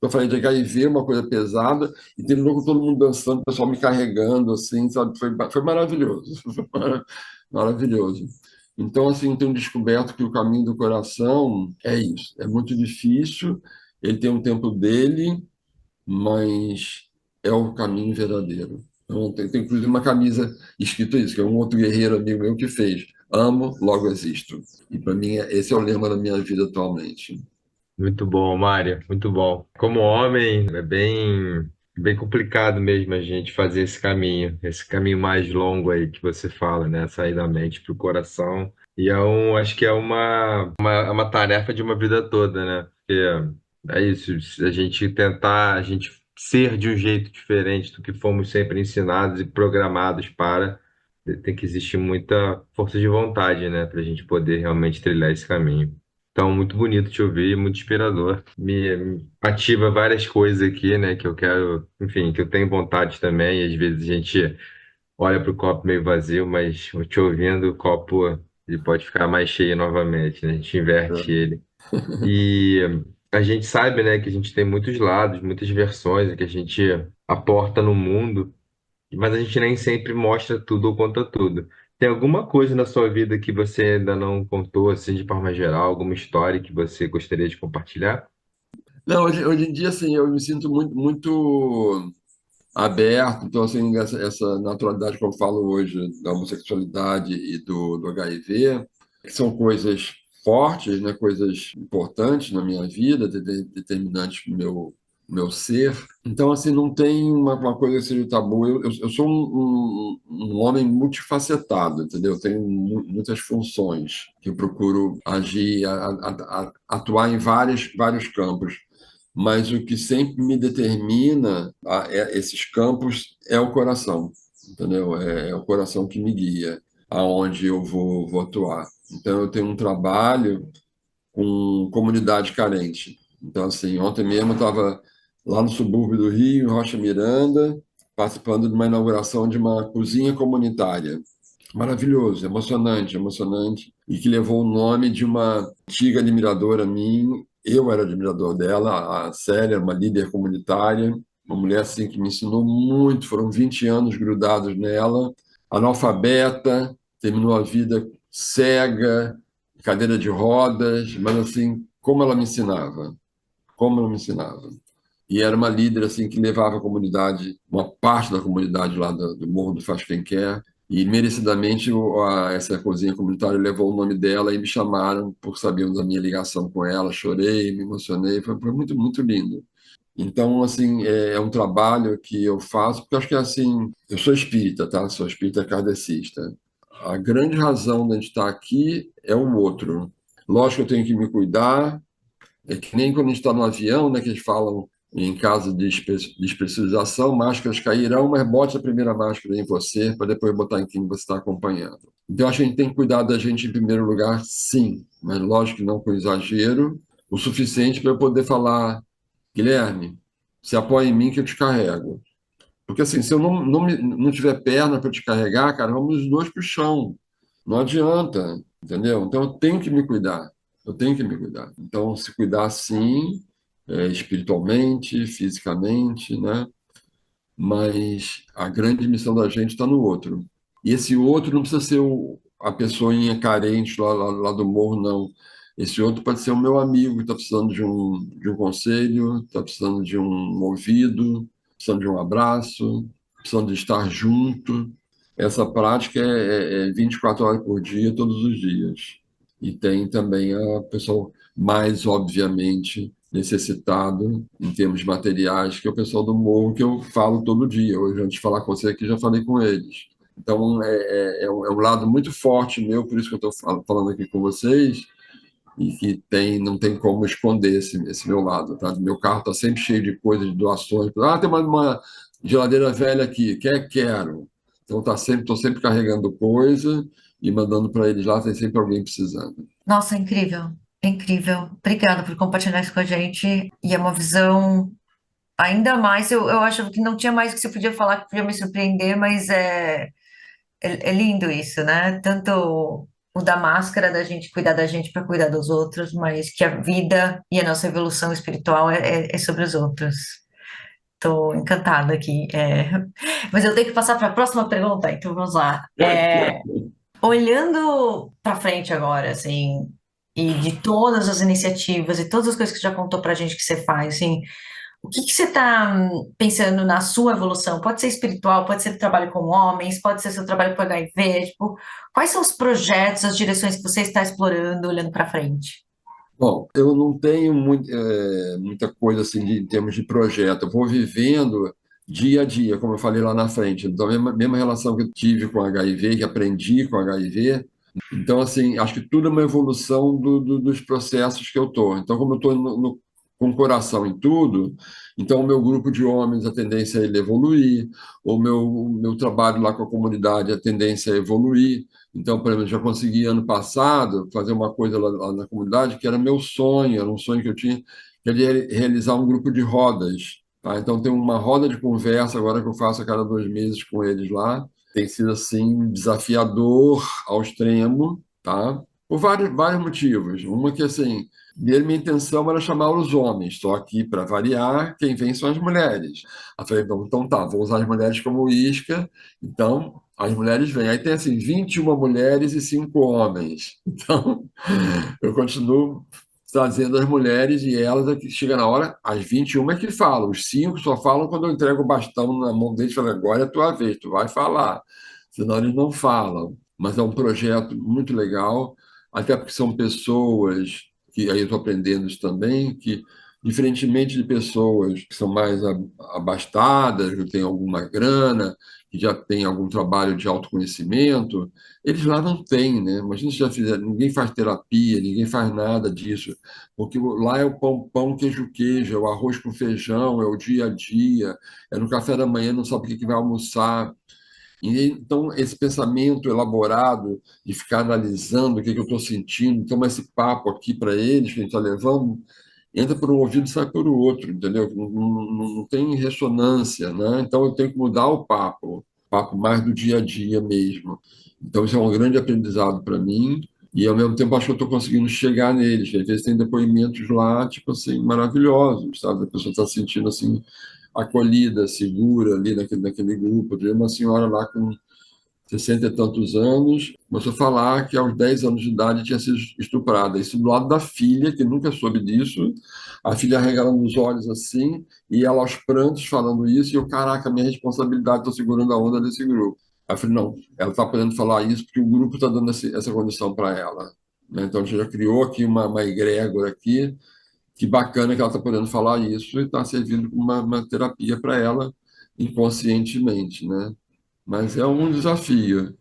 C: Eu falei de HIV, uma coisa pesada, e terminou com todo mundo dançando, o pessoal me carregando, assim, sabe? Foi maravilhoso. Foi maravilhoso. Então, assim, tenho descoberto que o caminho do coração é isso. É muito difícil, ele tem um tempo dele, mas é o caminho verdadeiro. Então, tem inclusive uma camisa escrito isso, que é um outro guerreiro amigo meu que fez. Amo, logo existo. E para mim, esse é o lema da minha vida atualmente.
A: Muito bom, Mário, muito bom. Como homem, é bem complicado mesmo a gente fazer esse caminho mais longo aí que você fala, né? Sair da mente para o coração. E acho que é uma tarefa de uma vida toda, né? Porque é isso, se a gente tentar, a gente ser de um jeito diferente do que fomos sempre ensinados e programados para. Tem que existir muita força de vontade, né, para a gente poder realmente trilhar esse caminho. Então, muito bonito te ouvir, muito inspirador. Me ativa várias coisas aqui, né, que eu quero, enfim, que eu tenho vontade também. E às vezes a gente olha para o copo meio vazio, mas te ouvindo, o copo ele pode ficar mais cheio novamente, né? A gente inverte ele. E a gente sabe, né, que a gente tem muitos lados, muitas versões que a gente aporta no mundo, mas a gente nem sempre mostra tudo ou conta tudo. Tem alguma coisa na sua vida que você ainda não contou, assim, de forma geral, alguma história que você gostaria de compartilhar?
C: Não, hoje em dia, assim, eu me sinto muito aberto, então, assim, essa naturalidade que eu falo hoje da homossexualidade e do HIV, que são coisas fortes, né, coisas importantes na minha vida, determinantes para o meu ser. Então, assim, não tem uma coisa que seja tabu. Eu sou um homem multifacetado, entendeu? Eu tenho muitas funções que eu procuro agir, atuar em vários campos. Mas o que sempre me determina esses campos é o coração, entendeu? É o coração que me guia aonde eu vou atuar. Então, eu tenho um trabalho com comunidade carente. Então, assim, ontem mesmo eu estava lá no subúrbio do Rio, em Rocha Miranda, participando de uma inauguração de uma cozinha comunitária. Maravilhoso, emocionante, emocionante, e que levou o nome de uma antiga admiradora minha. Eu era admirador dela, a Célia, uma líder comunitária, uma mulher assim que me ensinou muito, foram 20 anos grudados nela, analfabeta, terminou a vida cega, cadeira de rodas, mas assim, como ela me ensinava. E era uma líder assim que levava a comunidade, uma parte da comunidade lá do Morro do Faz Quem Quer, e merecidamente essa cozinha comunitária levou o nome dela e me chamaram por saberem da minha ligação com ela. Chorei, me emocionei, foi muito, muito lindo. Então, assim, é um trabalho que eu faço, porque eu acho que, assim, eu sou espírita, tá? Sou espírita kardecista. A grande razão de a gente estar aqui é o outro. Lógico que eu tenho que me cuidar, é que nem quando a gente está no avião, né, que eles falam em caso de despressurização, máscaras cairão, mas bote a primeira máscara em você para depois botar em quem você está acompanhando. Então, acho que a gente tem que cuidar da gente em primeiro lugar, sim, mas lógico que não com exagero, o suficiente para eu poder falar, Guilherme, se apoia em mim que eu te carrego. Porque assim, se eu não tiver perna para te carregar, cara, vamos os dois para o chão. Não adianta, entendeu? Então eu tenho que me cuidar. Eu tenho que me cuidar. Então, se cuidar sim, espiritualmente, fisicamente, né? Mas a grande missão da gente está no outro. E esse outro não precisa ser a pessoinha carente lá do morro, não. Esse outro pode ser o meu amigo que está precisando de um conselho, está precisando de um ouvido, precisando de um abraço, precisando de estar junto. Essa prática é 24 horas por dia, todos os dias. E tem também a pessoa mais, obviamente, necessitado em termos materiais, que é o pessoal do morro, que eu falo todo dia. Hoje, antes de falar com você aqui, já falei com eles. Então, é um lado muito forte meu, por isso que eu estou falando aqui com vocês, e que não tem como esconder esse meu lado. Tá? Meu carro está sempre cheio de coisas, de doações. Ah, tem uma geladeira velha aqui, quero. Então, estou sempre carregando coisa e mandando para eles lá, tem sempre alguém precisando.
D: Nossa, incrível, incrível. Obrigada por compartilhar isso com a gente. E é uma visão ainda mais. Eu acho que não tinha mais o que você podia falar que podia me surpreender, mas é lindo isso, né? Tanto o da máscara, da gente cuidar da gente para cuidar dos outros, mas que a vida e a nossa evolução espiritual é sobre os outros. Estou encantada aqui. Mas eu tenho que passar para a próxima pergunta, então vamos lá. Olhando para frente agora, assim, e de todas as iniciativas e todas as coisas que você já contou para a gente que você faz, assim, o que que você está pensando na sua evolução? Pode ser espiritual, pode ser trabalho com homens, pode ser seu trabalho com HIV, tipo, quais são os projetos, as direções que você está explorando, olhando para frente?
C: Bom, eu não tenho muita coisa assim em termos de projeto. Eu vou vivendo dia a dia, como eu falei lá na frente. Então, a mesma relação que eu tive com HIV, que aprendi com HIV. Então, assim, acho que tudo é uma evolução dos processos que eu estou. Então, como eu estou com coração em tudo, então o meu grupo de homens, a tendência é ele evoluir, o meu trabalho lá com a comunidade, a tendência é evoluir. Então, por exemplo, eu já consegui ano passado fazer uma coisa lá na comunidade que era meu sonho, era um sonho que eu tinha, que era realizar um grupo de rodas. Tá? Então, tem uma roda de conversa agora que eu faço a cada 2 meses com eles lá. Tem sido, assim, desafiador ao extremo, tá? Por vários motivos. Uma que, assim, minha intenção era chamar os homens, só que, para variar, quem vem são as mulheres. Aí eu falei, bom, então tá, vou usar as mulheres como isca, então as mulheres vêm. Aí tem, assim, 21 mulheres e 5 homens. Então, eu continuo trazendo as mulheres e elas é que chega na hora, as 21 é que falam, os 5 só falam quando eu entrego o bastão na mão deles e falo, agora é a tua vez, tu vai falar, senão eles não falam. Mas é um projeto muito legal, até porque são pessoas, que aí eu estou aprendendo isso também, que diferentemente de pessoas que são mais abastadas, que têm alguma grana, que já têm algum trabalho de autoconhecimento, eles lá não têm, né? Imagina se já fizeram, ninguém faz terapia, ninguém faz nada disso, porque lá é o pão, pão, queijo, queijo, é o arroz com feijão, é o dia a dia, é no café da manhã, não sabe o que que vai almoçar. E então, esse pensamento elaborado de ficar analisando o que que eu estou sentindo, então, esse papo aqui para eles que a gente está levando, entra por um ouvido e sai por o outro, entendeu? Não tem ressonância, né? Então, eu tenho que mudar o papo mais do dia a dia mesmo. Então, isso é um grande aprendizado para mim. E, ao mesmo tempo, acho que eu estou conseguindo chegar neles. Às vezes tem depoimentos lá, tipo assim, maravilhosos, sabe? A pessoa está se sentindo, assim, acolhida, segura ali naquele grupo. Eu uma senhora lá com 60 e tantos anos, começou a falar que aos 10 anos de idade tinha sido estuprada. Isso do lado da filha, que nunca soube disso, a filha arregalando os olhos assim, e ela aos prantos falando isso, e eu, caraca, minha responsabilidade, estou segurando a onda desse grupo. Aí eu falei, não, ela está podendo falar isso porque o grupo está dando essa condição para ela. Né? Então a gente já criou aqui uma egrégora aqui, que bacana que ela está podendo falar isso e está servindo como uma terapia para ela inconscientemente, né? Mas é um desafio.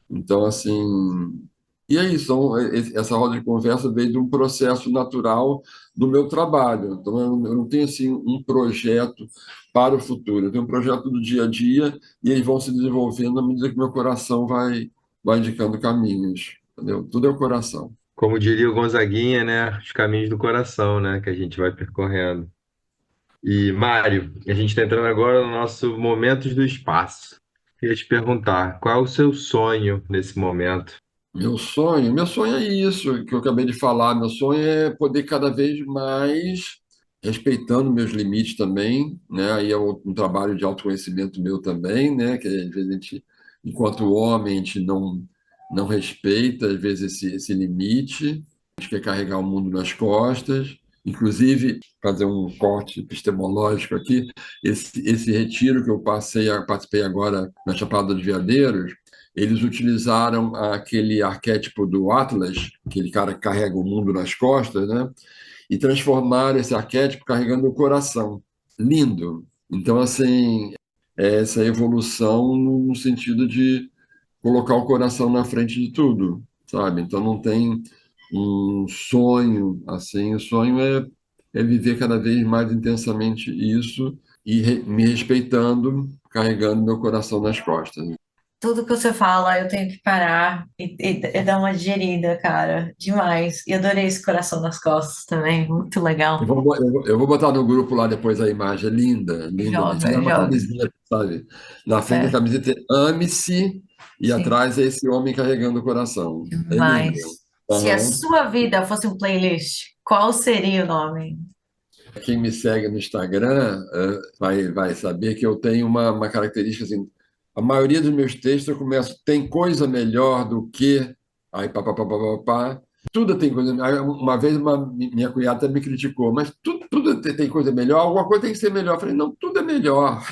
C: Então, assim, e é isso. Então, essa roda de conversa veio de um processo natural do meu trabalho. Então, eu não tenho assim um projeto para o futuro. Eu tenho um projeto do dia a dia e eles vão se desenvolvendo à medida que meu coração vai indicando caminhos. Entendeu? Tudo é o coração.
A: Como diria o Gonzaguinha, né? Os caminhos do coração, né? Que a gente vai percorrendo. E, Mário, a gente está entrando agora no nosso Momentos do Espaço. Queria te perguntar, qual é o seu sonho nesse momento?
C: Meu sonho é isso que eu acabei de falar. Meu sonho é poder cada vez mais, respeitando meus limites também, né? Aí é um trabalho de autoconhecimento meu também, né? Que às vezes a gente, enquanto homem, a gente não respeita, às vezes, esse limite. A gente quer carregar o mundo nas costas. Inclusive, fazer um corte epistemológico aqui, esse retiro que eu participei agora na Chapada dos Veadeiros, eles utilizaram aquele arquétipo do Atlas, aquele cara que carrega o mundo nas costas, né? E transformaram esse arquétipo carregando o coração. Lindo. Então, assim, é essa evolução no sentido de colocar o coração na frente de tudo, sabe? Então, não tem um sonho assim. O sonho é viver cada vez mais intensamente isso e me respeitando, carregando meu coração nas costas.
D: Tudo que você fala, eu tenho que parar e dar uma digerida, cara. Demais. E adorei esse coração nas costas também. Muito legal.
C: Eu vou botar no grupo lá depois a imagem, é linda, linda. E
D: Joga,
C: fizeram uma
D: joga.
C: camiseta, sabe? Na frente da
D: É,
C: camiseta é Ame-se e
D: sim.
C: atrás é esse homem carregando o coração. É lindo.
D: Mas se a
C: Aham.
D: sua vida fosse um playlist, qual seria o nome?
C: Quem me segue no Instagram vai saber que eu tenho uma característica assim. A maioria dos meus textos eu começo, tem coisa melhor do que. Aí, pá, pá, pá, pá, pá, pá. Tudo tem coisa. Aí, uma vez minha cunhada até me criticou, mas tudo tem coisa melhor, alguma coisa tem que ser melhor. Eu falei, não, tudo é melhor.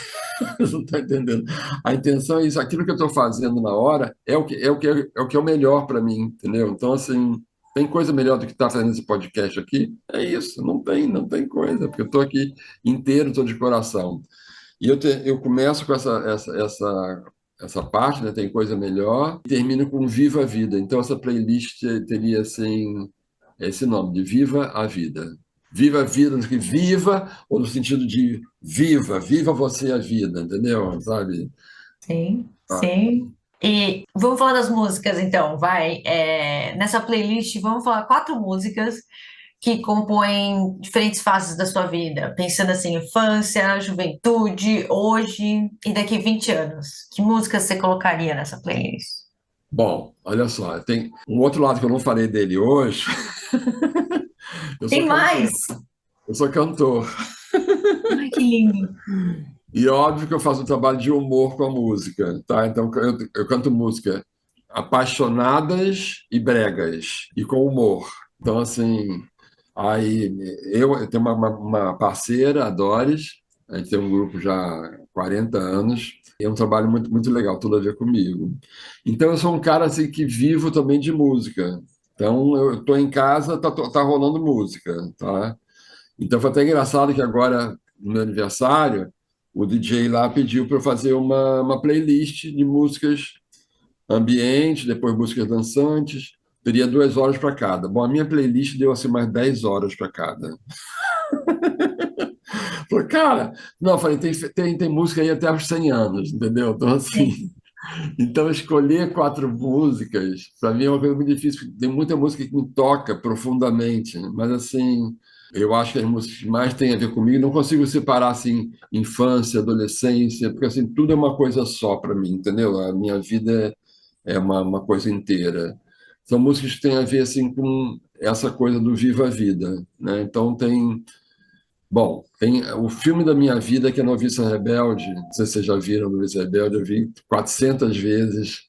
C: Você não está entendendo. A intenção é isso, aquilo que eu estou fazendo na hora é o que é o melhor para mim, entendeu? Então, assim, tem coisa melhor do que estar fazendo esse podcast aqui? É isso, não tem coisa, porque eu estou aqui inteiro, estou de coração. E eu começo com essa parte, né? Tem coisa melhor, e termino com Viva a Vida. Então, essa playlist teria assim, esse nome, de Viva a Vida. Viva a vida, no que viva, ou no sentido de viva você a vida, entendeu? Sabe?
D: Sim,
C: Ah,
D: sim. E vamos falar das músicas, então, vai. Nessa playlist, vamos falar quatro músicas que compõem diferentes fases da sua vida, pensando assim, infância, juventude, hoje e daqui 20 anos. Que músicas você colocaria nessa playlist?
C: bom, olha só, tem um outro lado que eu não falei dele hoje. Eu sou
D: Tem
C: cantor.
D: mais!
C: Eu sou cantor.
D: Ai, que lindo!
C: E óbvio que eu faço um trabalho de humor com a música, tá? Então eu canto música apaixonadas e bregas, e com humor. Então, assim, aí eu tenho uma parceira, a Doris, a gente tem um grupo já há 40 anos, e é um trabalho muito, muito legal, tudo a ver comigo. Então, eu sou um cara assim, que vivo também de música. Então, eu estou em casa, tá rolando música, tá? Então foi até engraçado que agora, no meu aniversário, o DJ lá pediu para eu fazer uma playlist de músicas ambientes, depois músicas dançantes. Teria 2 horas para cada. Bom, a minha playlist deu assim mais 10 horas para cada. Falei, cara, não, eu falei, tem música aí até os 100 anos, entendeu? Então,
D: Sim.
C: assim, então escolher 4 músicas, para mim é uma coisa muito difícil. Tem muita música que me toca profundamente, mas assim, eu acho que as músicas que mais têm a ver comigo, não consigo separar assim infância, adolescência, porque assim tudo é uma coisa só para mim, entendeu? A minha vida é uma coisa inteira. São músicas que têm a ver assim com essa coisa do viva a vida, né? Então bom, tem o filme da minha vida que é Noviça Rebelde, não sei se vocês já viram Noviça Rebelde, eu vi 400 vezes,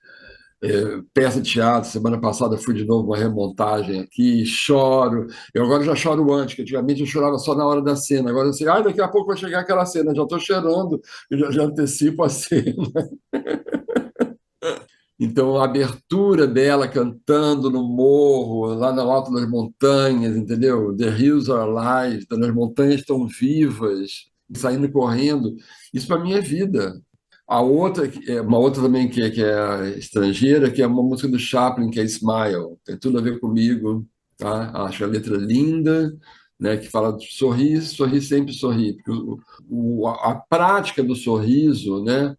C: peça de teatro, semana passada fui de novo uma remontagem aqui, choro. Eu agora já choro antes, que antigamente eu chorava só na hora da cena. Agora eu sei, daqui a pouco vai chegar aquela cena, já estou chorando, eu já antecipo a cena. Então, a abertura dela cantando no morro, lá no alto das montanhas, entendeu? The hills are alive, então, as montanhas estão vivas, saindo correndo. Isso para mim é vida. A outra, uma outra também que é estrangeira, que é uma música do Chaplin, que é Smile, tem tudo a ver comigo, tá? Acho a letra linda, né? Que fala de sorrir, sorrir sempre sorrir. Porque a prática do sorriso, né?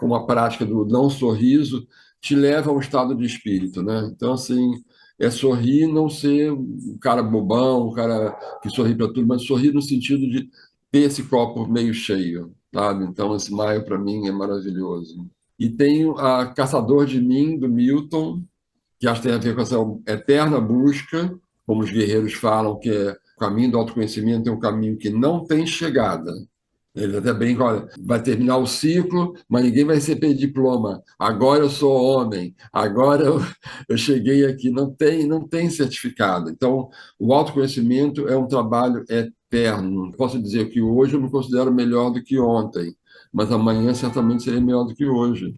C: Como a prática do não sorriso, te leva a um estado de espírito, né? Então, assim, é sorrir, não ser um cara bobão, um cara que sorri para tudo, mas sorrir no sentido de ter esse copo meio cheio, sabe? Então, esse maio para mim é maravilhoso. E tem a Caçador de Mim, do Milton, que acho que tem a ver com essa eterna busca, como os guerreiros falam, que é o caminho do autoconhecimento é um caminho que não tem chegada. Ele até brinca, olha, vai terminar o ciclo, mas ninguém vai receber diploma. Agora eu sou homem, agora eu cheguei aqui. Não tem certificado. Então, o autoconhecimento é um trabalho eterno. Posso dizer que hoje eu me considero melhor do que ontem, mas amanhã certamente serei melhor do que hoje.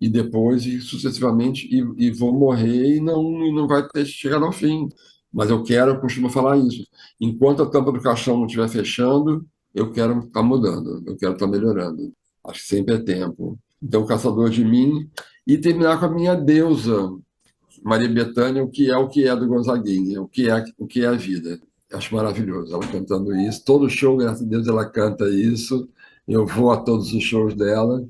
C: E depois, e sucessivamente, e vou morrer e não vai ter chegado ao fim. Mas eu costumo falar isso. Enquanto a tampa do caixão não estiver fechando, eu quero estar mudando, eu quero estar melhorando. Acho que sempre é tempo. Então, Caçador de Mim, e terminar com a minha deusa, Maria Bethânia, o que é do Gonzaguinha, o que é a vida. Acho maravilhoso ela cantando isso. Todo show, graças a Deus, ela canta isso. Eu vou a todos os shows dela.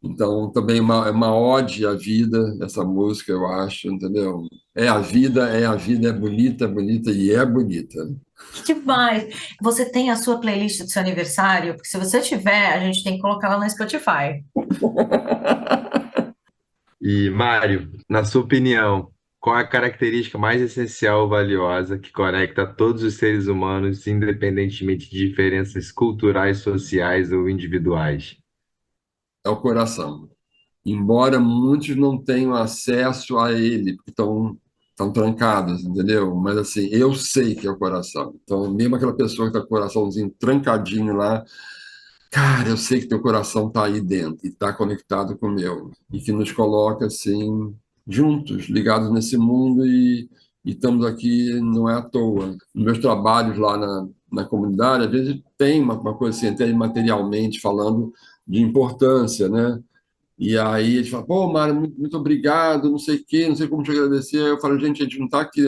C: Então, também é uma ode à vida, essa música, eu acho, entendeu? É a vida, é bonita e é bonita.
D: Que demais! Você tem a sua playlist do seu aniversário? Porque se você tiver, a gente tem que colocar ela no Spotify.
A: E, Mário, na sua opinião, qual é a característica mais essencial ou valiosa que conecta todos os seres humanos, independentemente de diferenças culturais, sociais ou individuais?
C: É o coração. Embora muitos não tenham acesso a ele, porque estão trancados, entendeu? Mas assim, eu sei que é o coração. Então, mesmo aquela pessoa que está com o coraçãozinho trancadinho lá, cara, eu sei que teu coração está aí dentro e está conectado com o meu. E que nos coloca assim, juntos, ligados nesse mundo e estamos aqui não é à toa. Nos meus trabalhos lá na comunidade, às vezes tem uma coisa assim, até materialmente falando de importância, né? E aí eles falam, pô, Mário, muito, muito obrigado, não sei o quê, não sei como te agradecer. Aí eu falo, gente, a gente não está aqui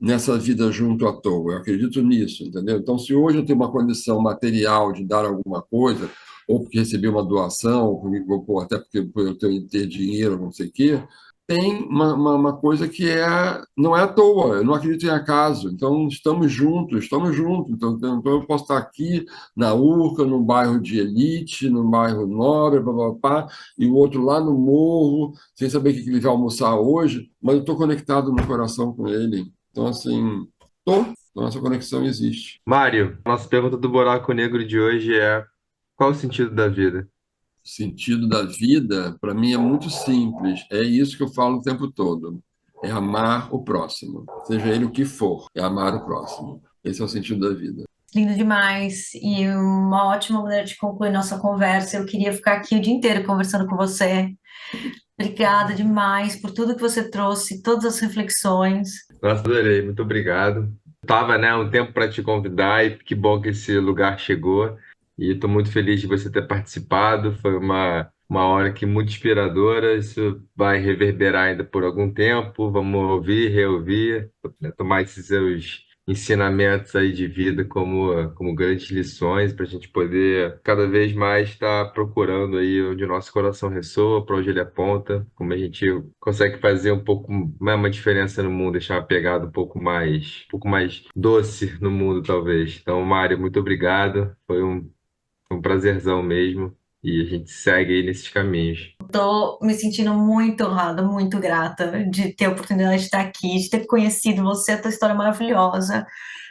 C: nessa vida junto à toa. Eu acredito nisso, entendeu? Então, se hoje eu tenho uma condição material de dar alguma coisa, ou porque recebi uma doação, ou até porque por eu ter dinheiro, não sei o quê, tem uma coisa que não é à toa, eu não acredito em acaso. Então, estamos juntos, estamos juntos. Então eu posso estar aqui na Urca, num bairro de elite, num bairro nobre, blá, blá, blá, e o outro lá no morro, sem saber o que ele vai almoçar hoje, mas eu estou conectado no coração com ele. Então, assim, então essa conexão existe.
A: Mário, nossa pergunta do buraco negro de hoje é: qual o sentido da vida?
C: O sentido da vida, para mim, é muito simples. É isso que eu falo o tempo todo. É amar o próximo, seja ele o que for, é amar o próximo. Esse é o sentido da vida.
D: Lindo demais e uma ótima maneira de concluir nossa conversa. Eu queria ficar aqui o dia inteiro conversando com você. Obrigada demais por tudo que você trouxe, todas as reflexões.
A: Nossa, adorei, muito obrigado. Tava, né, um tempo para te convidar e que bom que esse lugar chegou. E estou muito feliz de você ter participado. Foi uma hora aqui muito inspiradora. Isso vai reverberar ainda por algum tempo. Vamos ouvir, reouvir, né, tomar esses seus ensinamentos aí de vida como grandes lições para a gente poder cada vez mais estar procurando aí onde o nosso coração ressoa, para onde ele aponta, como a gente consegue fazer um pouco uma diferença no mundo, deixar uma pegada um pouco mais doce no mundo, talvez. Então, Mário, muito obrigado. Foi um prazerzão mesmo. E a gente segue aí nesses caminhos.
D: Estou me sentindo muito honrada, muito grata de ter a oportunidade de estar aqui, de ter conhecido você, a tua história maravilhosa,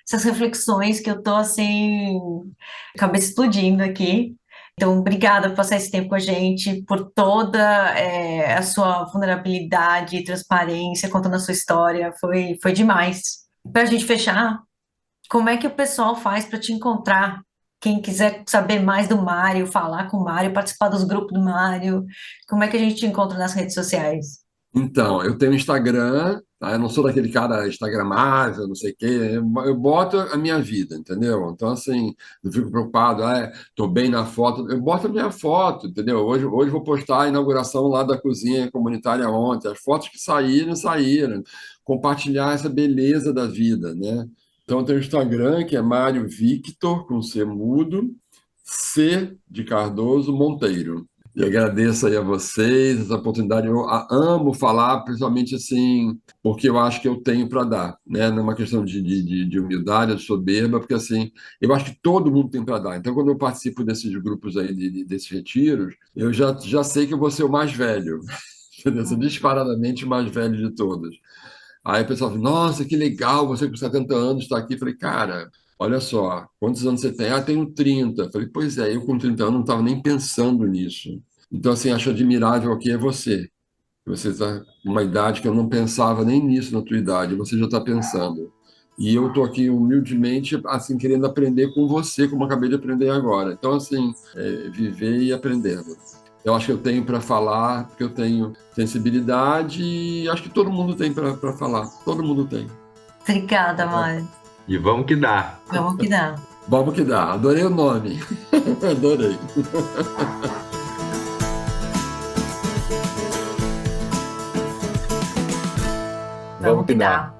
D: essas reflexões que eu estou assim, cabeça explodindo aqui. Então, obrigada por passar esse tempo com a gente, por toda a sua vulnerabilidade e transparência, contando a sua história. Foi demais. Para a gente fechar, como é que o pessoal faz para te encontrar? Quem quiser saber mais do Mário, falar com o Mário, participar dos grupos do Mário, como é que a gente te encontra nas redes sociais?
C: Então, eu tenho Instagram, tá? Eu não sou daquele cara instagramável, não sei o quê. Eu boto a minha vida, entendeu? Então, assim, não fico preocupado, tô bem na foto. Eu boto a minha foto, entendeu? Hoje vou postar a inauguração lá da cozinha comunitária ontem. As fotos que saíram, saíram. Compartilhar essa beleza da vida, né? Então, eu tenho o Instagram, que é Mário Victor, com C mudo, C de Cardoso Monteiro. E agradeço aí a vocês essa oportunidade. Eu amo falar, principalmente assim, porque eu acho que eu tenho para dar, né? Não é uma questão de humildade, de soberba, porque assim, eu acho que todo mundo tem para dar. Então, quando eu participo desses grupos aí, desses retiros, eu já sei que eu vou ser o mais velho, entendeu? Sou disparadamente o mais velho de todos. Aí o pessoal fala, nossa, que legal, você com 70 anos está aqui. Eu falei, cara, olha só, quantos anos você tem? Ah, tenho 30. Eu falei, pois é, eu com 30 anos não estava nem pensando nisso. Então, assim, acho admirável aqui é você. Você está com uma idade que eu não pensava nem nisso na tua idade, você já está pensando. E eu estou aqui humildemente, assim, querendo aprender com você, como eu acabei de aprender agora. Então, assim, viver e aprendendo. Eu acho que eu tenho para falar, porque eu tenho sensibilidade e acho que todo mundo tem para falar. Todo mundo tem.
D: Obrigada, Mário.
A: E vamos que dá.
D: Vamos que dá.
C: Vamos que dá. Adorei o nome. Adorei.
D: Vamos que dá.